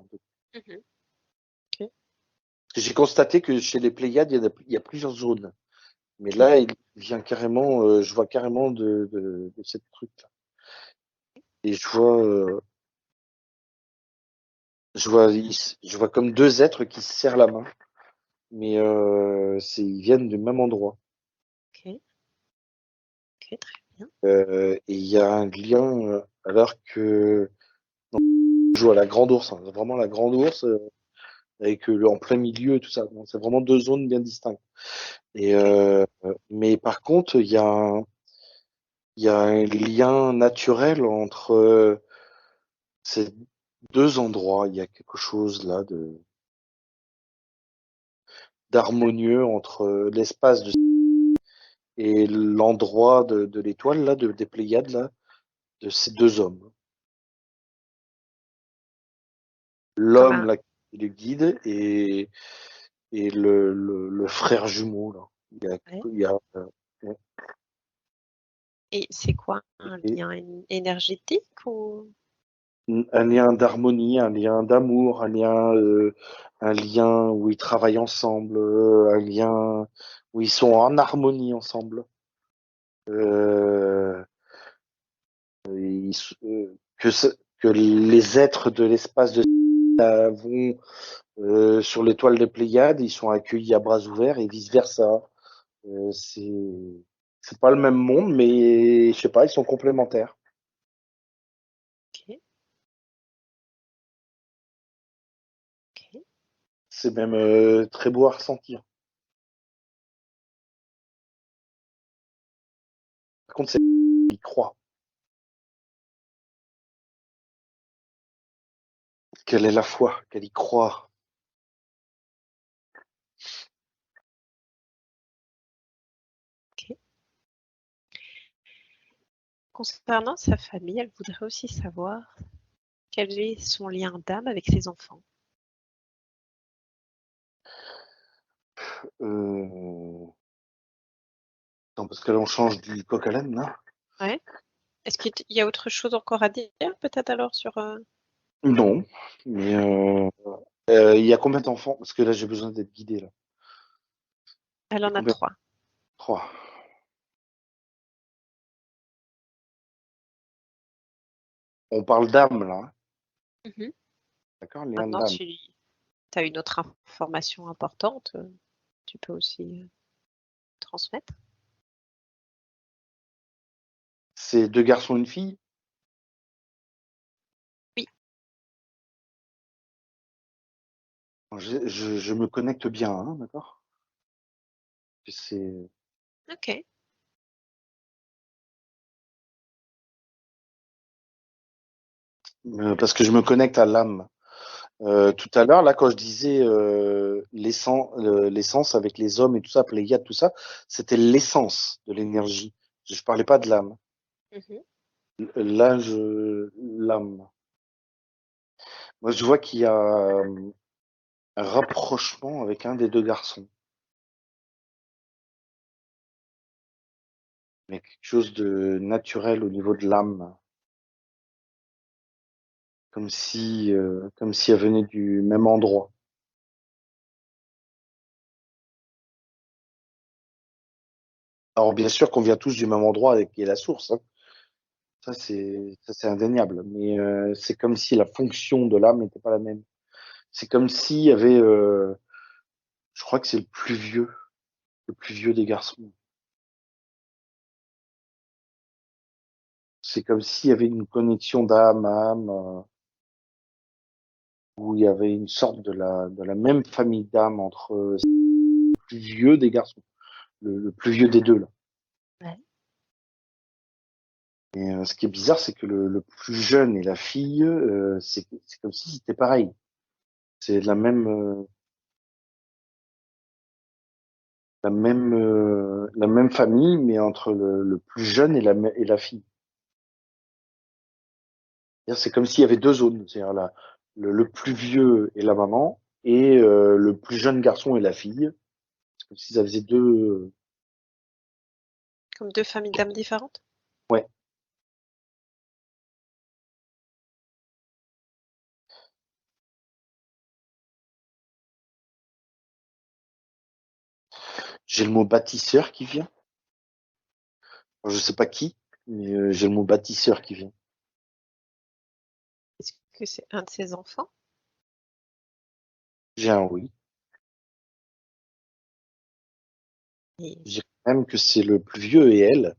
Mhm. Ok. J'ai constaté que chez les Pléiades, il y a plusieurs zones. Mais là, il vient carrément, je vois carrément de cette truc-là. Et je vois comme deux êtres qui se serrent la main. Mais ils viennent du même endroit. Ok. Ok, très bien. Et il y a un lien, alors que on joue à la grande ours, hein, vraiment la grande ours, avec en plein milieu et tout ça. Donc, c'est vraiment deux zones bien distinctes. Et Ok. mais par contre, il y a un lien naturel entre ces deux endroits. Il y a quelque chose là de d'harmonieux entre l'espace et l'endroit de l'étoile, là, des Pléiades, là, de ces deux hommes. Comme L'homme, un. là, qui est le guide, et le frère jumeau, là. Ouais. Il y a, Et c'est quoi un et lien énergétique ou? un lien d'harmonie, un lien d'amour, un lien où ils travaillent ensemble, un lien où ils sont en harmonie ensemble. Euh, ils s- que les êtres de l'espace de vont sur l'étoile des Pléiades, ils sont accueillis à bras ouverts et vice versa. Euh, c'est c'est pas le même monde, mais je sais pas, ils sont complémentaires. Ok, ok. C'est même très beau à ressentir. Par contre, c'est ils croient. Quelle est la foi? Qu'elle y croit. Ok. Concernant sa famille, elle voudrait aussi savoir quel est son lien d'âme avec ses enfants. Euh... Attends, parce que là, on change du coq à l'âne, là. Ouais. Est-ce qu'il y a autre chose encore à dire peut-être alors sur. Non, mais il y a combien d'enfants? Parce que là, j'ai besoin d'être guidé, là. Elle Il y a en a combien? 3. Trois. On parle d'âme, là, hein. Mhm. D'accord? Lien Maintenant, d'âme. tu as une autre information importante, tu peux aussi transmettre. C'est deux garçons et une fille? Oui. Je me connecte bien, hein, d'accord? C'est Ok. parce que je me connecte à l'âme. Tout à l'heure, là, quand je disais l'essence avec les hommes et tout ça, Pléiade, tout ça, c'était l'essence de l'énergie. Je parlais pas de l'âme. Mhm. Là, l'âme. Moi, je vois qu'il y a un rapprochement avec un des deux garçons. Mais quelque chose de naturel au niveau de l'âme. Comme si elle venait du même endroit. Alors, bien sûr qu'on vient tous du même endroit qui est la source, hein. Ça, c'est indéniable. Mais c'est comme si la fonction de l'âme n'était pas la même. C'est comme s'il y avait, je crois que c'est le plus vieux des garçons. C'est comme s'il y avait une connexion d'âme à âme, où il y avait une sorte de la même famille d'âme entre le plus vieux des garçons, le plus vieux des deux, là. Ouais. Et ce qui est bizarre, c'est que le plus jeune et la fille, c'est comme si c'était pareil. C'est la même famille, mais entre le plus jeune et la fille. C'est-à-dire, c'est comme s'il y avait deux zones. C'est-à-dire le plus vieux et la maman, et le plus jeune garçon et la fille. C'est comme si ça faisait deux. Comme 2 familles d'âmes différentes? Ouais. J'ai le mot bâtisseur qui vient. Alors, je sais pas qui, mais j'ai le mot bâtisseur qui vient. Est-ce que c'est un de ses enfants? J'ai un oui. Et Je dirais même que c'est le plus vieux et elle.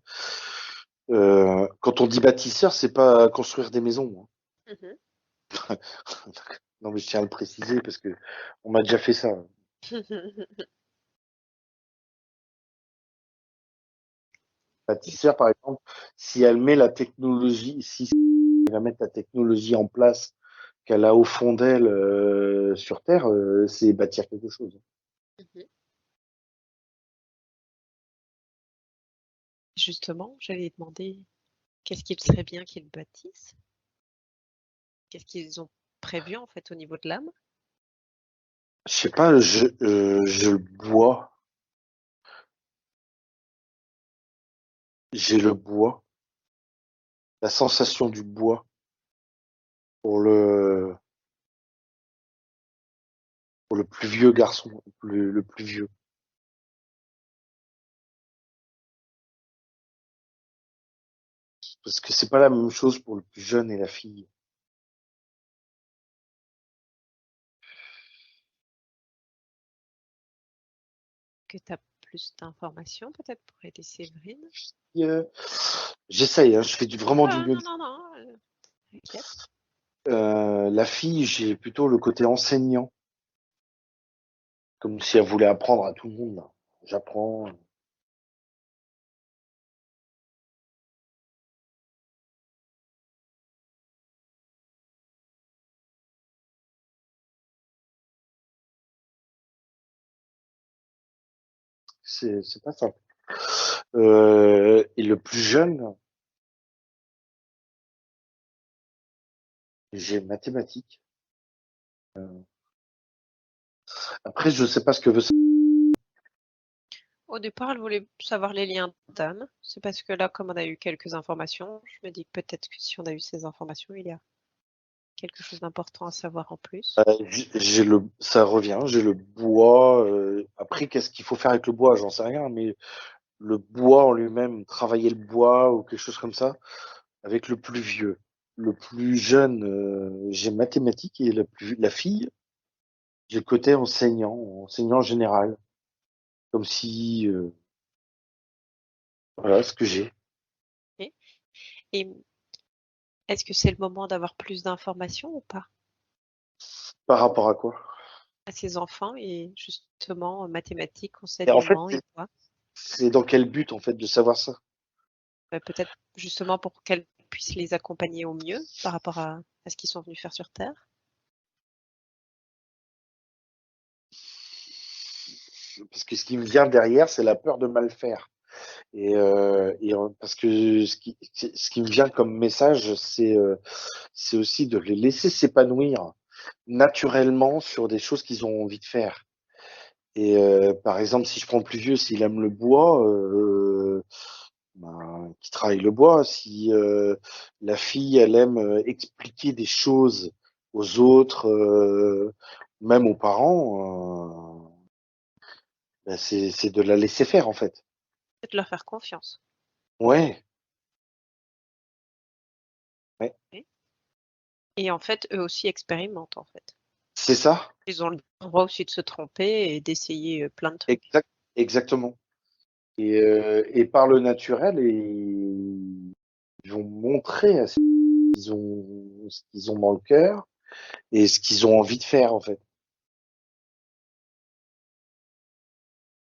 Quand on dit bâtisseur, c'est pas construire des maisons, mhm. hein. Non, mais je tiens à le préciser parce que on m'a déjà fait ça. Bâtisseur, par exemple, si elle met la technologie, si elle va mettre la technologie en place qu'elle a au fond d'elle sur Terre, c'est bâtir quelque chose. Mhm. Justement, j'allais demander qu'est-ce qu'il serait bien qu'ils bâtissent? Qu'est-ce qu'ils ont prévu en fait au niveau de l'âme? Je sais pas, je le bois. J'ai le bois, la sensation du bois pour le pour le plus vieux garçon, le plus vieux. Parce que c'est pas la même chose pour le plus jeune et la fille. Que tu as plus d'informations peut-être pour aider Séverine? Euh, J'essaye, hein, je fais vraiment du Ah, mieux. non, t'inquiète. La fille, j'ai plutôt le côté enseignant, comme si elle voulait apprendre à tout le monde, là. J'apprends. C'est pas simple. Et le plus jeune, j'ai mathématiques. Après, je sais pas ce que veut. Au départ, elle voulait savoir les liens d'âme. C'est parce que là, comme on a eu quelques informations, je me dis peut-être que si on a eu ces informations, il y a quelque chose d'important à savoir en plus. Ça revient. J'ai le bois. Après, qu'est-ce qu'il faut faire avec le bois? J'en sais rien, mais le bois en lui-même, travailler le bois ou quelque chose comme ça, avec le plus vieux. Le plus jeune, j'ai mathématiques et la fille, j'ai le côté enseignant général, comme si, voilà ce que j'ai. Et, et est-ce que c'est le moment d'avoir plus d'informations ou pas Par rapport à quoi? à ces enfants et justement mathématiques, Et en fait, enseignement et quoi? c'est dans quel but en fait de savoir ça? Peut-être justement pour qu'elles puissent les accompagner au mieux par rapport à ce qu'ils sont venus faire sur Terre. Parce que ce qui me vient derrière, c'est la peur de mal faire. Parce que ce qui me vient comme message, c'est aussi de les laisser s'épanouir naturellement sur des choses qu'ils ont envie de faire. Par exemple, si je prends le plus vieux, s'il aime le bois, ben, qu'il travaille le bois. Si la fille, elle aime expliquer des choses aux autres, même aux parents, ben c'est de la laisser faire en fait. Peut-être leur faire confiance. Ouais, ouais, Oui. Et en fait, eux aussi expérimentent en fait. c'est ça, Ils ont le droit aussi de se tromper et d'essayer plein de trucs. exact, exactement. Et par le naturel, ils vont montrer ce qu'ils ont dans le cœur et ce qu'ils ont envie de faire en fait.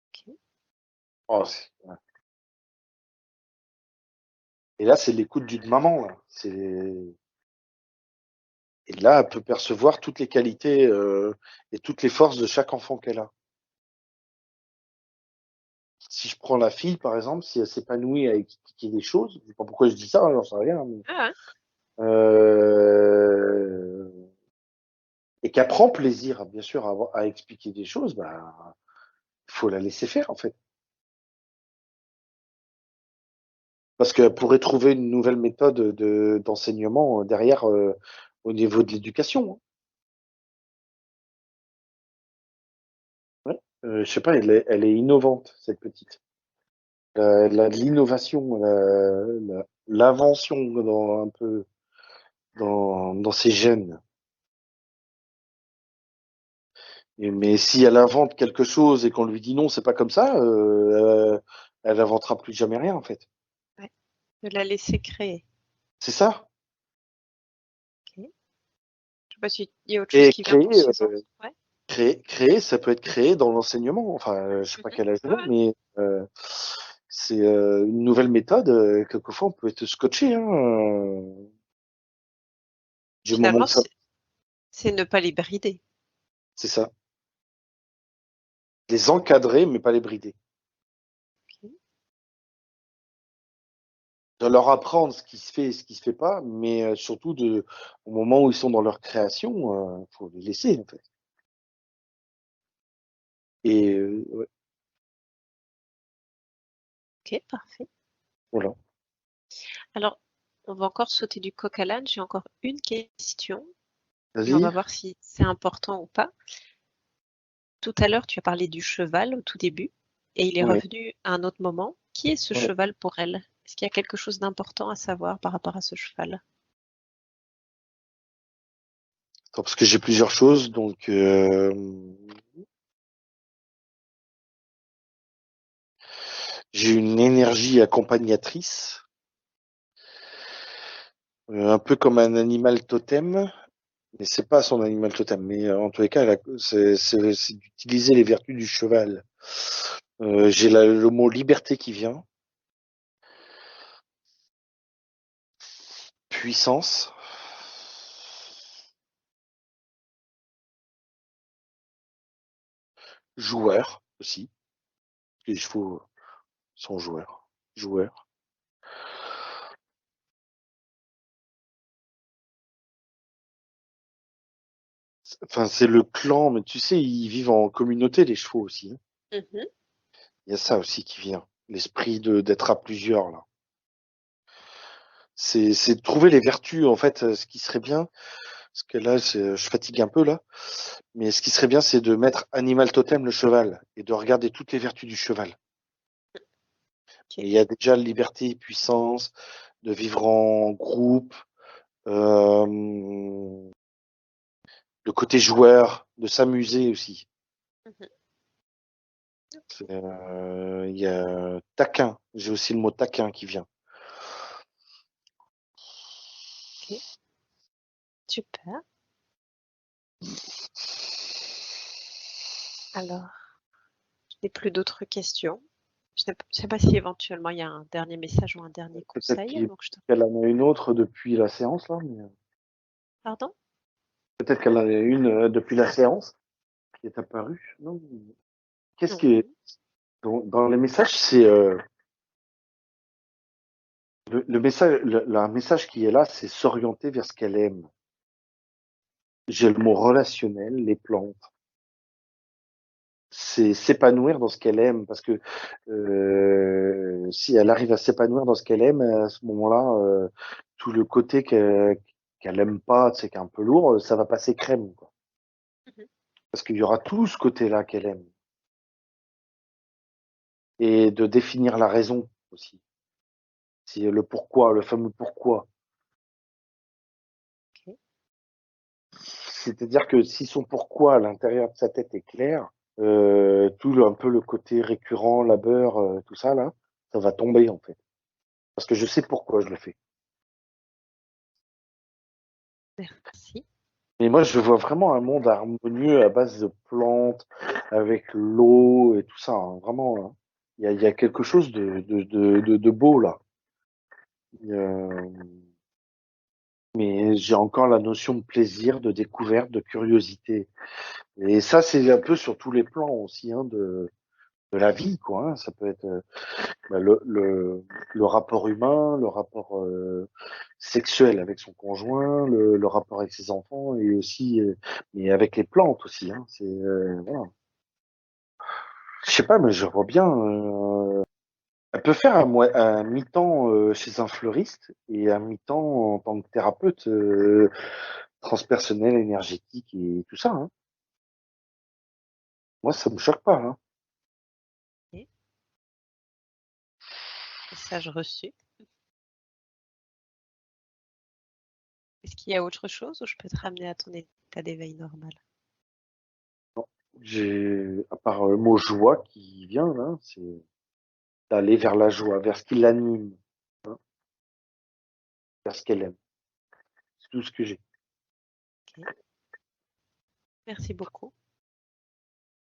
Ok. Oh, ouais. Et là, c'est l'écoute d'une maman. Là. Et là, elle peut percevoir toutes les qualités et toutes les forces de chaque enfant qu'elle a. Si je prends la fille, par exemple, si elle s'épanouit à expliquer des choses, je sais pas pourquoi je dis ça, hein, j'en sais rien, mais, Ah, ouais. euh, et qu'elle prend plaisir, bien sûr, à expliquer des choses, bah, faut la laisser faire, en fait. Parce qu'elle pourrait trouver une nouvelle méthode d'enseignement derrière au niveau de l'éducation. Hein. Ouais. Je sais pas, elle est innovante, cette petite. Elle a de l'innovation, l'invention dans un peu dans ses gènes. Mais si elle invente quelque chose et qu'on lui dit non, c'est pas comme ça, elle inventera plus jamais rien en fait. Ouais. De la laisser créer. C'est ça. Ok. Je sais pas s'il y a autre chose Et qui vient pour ces enfants. Ouais. créer, ça peut être créé dans l'enseignement. Enfin, je sais pas Mhm. quel âge elle Ouais, a, ouais. mais c'est une nouvelle méthode. Quelquefois, on peut être scotché. Hein, du moment Finalement, que ça, c'est ne pas les brider. c'est ça. Les encadrer, mais pas les brider. Ok. de leur apprendre ce qui se fait et ce qui se fait pas, mais surtout au moment où ils sont dans leur création, faut les laisser en fait. Et ouais, Ok, parfait. voilà. Alors, on va encore sauter du coq à l'âne. J'ai encore une question et on Vas-y. va voir si c'est important ou pas. Tout à l'heure, tu as parlé du cheval au tout début et il est Ouais, revenu à un autre moment. Qui est ce ouais. cheval pour elle? Est-ce qu'il y a quelque chose d'important à savoir par rapport à ce cheval? Attends, parce que j'ai plusieurs choses, donc j'ai une énergie accompagnatrice, un peu comme un animal totem, mais c'est pas son animal totem. Mais en tous les cas, c'est d'utiliser les vertus du cheval. J'ai le mot liberté qui vient, puissance, joueur aussi. Les chevaux sont joueurs. Joueurs. Enfin, c'est le clan, mais tu sais, ils vivent en communauté, les chevaux aussi, hein. Mhm. Il y a ça aussi qui vient. L'esprit d'être à plusieurs, là. C'est de trouver les vertus, en fait, ce qui serait bien, parce que là, je fatigue un peu, là, mais ce qui serait bien, c'est de mettre animal totem le cheval, et de regarder toutes les vertus du cheval. Ok. Mais il y a déjà liberté, puissance, de vivre en groupe, euh, le côté joueur, de s'amuser aussi. Mhm. Il y a taquin, j'ai aussi le mot taquin qui vient. Ok. Super. Alors, je n'ai plus d'autres questions. Je ne sais pas si éventuellement il y a un dernier message ou un dernier Peut-être conseil. Donc, qu'elle en a une autre depuis la séance, là, mais Pardon? peut-être qu'elle en a une depuis la séance qui est apparue. Non. Qu'est-ce qui est Non. dans les messages, c'est le message, un message qui est là, c'est s'orienter vers ce qu'elle aime. J'ai le mot relationnel, les plantes. C'est s'épanouir dans ce qu'elle aime, parce que si elle arrive à s'épanouir dans ce qu'elle aime, à ce moment-là, tout le côté qu'elle aime pas, c'est qu'un peu lourd, ça va passer crème, quoi. Mhm. Parce qu'il y aura tout ce côté-là qu'elle aime. Et de définir la raison aussi. C'est le pourquoi, le fameux pourquoi. Ok. C'est-à-dire que si son pourquoi à l'intérieur de sa tête est clair, un peu le côté récurrent, labeur, tout ça là, ça va tomber en fait. Parce que je sais pourquoi je le fais. Merci. Mais moi, je vois vraiment un monde harmonieux à base de plantes, avec l'eau et tout ça, hein. Vraiment, hein. Il y a quelque chose de beau là. Mais j'ai encore la notion de plaisir, de découverte, de curiosité. Et ça, c'est un peu sur tous les plans aussi, hein, de la vie, quoi, hein. Ça peut être bah, le rapport humain, le rapport sexuel avec son conjoint, le rapport avec ses enfants et aussi, mais avec les plantes aussi, hein. Voilà. Je sais pas, mais je vois bien. Elle peut faire un mi-temps chez un fleuriste et un mi-temps en tant que thérapeute transpersonnel, énergétique et tout ça, hein. Moi, ça me choque pas, hein. Ok. Message reçu. Est-ce qu'il y a autre chose ou je peux te ramener à ton état d'éveil normal? J'ai, à part le mot joie qui vient là, c'est d'aller vers la joie, vers ce qui l'anime, hein, vers ce qu'elle aime. C'est tout ce que j'ai. Ok. Merci beaucoup.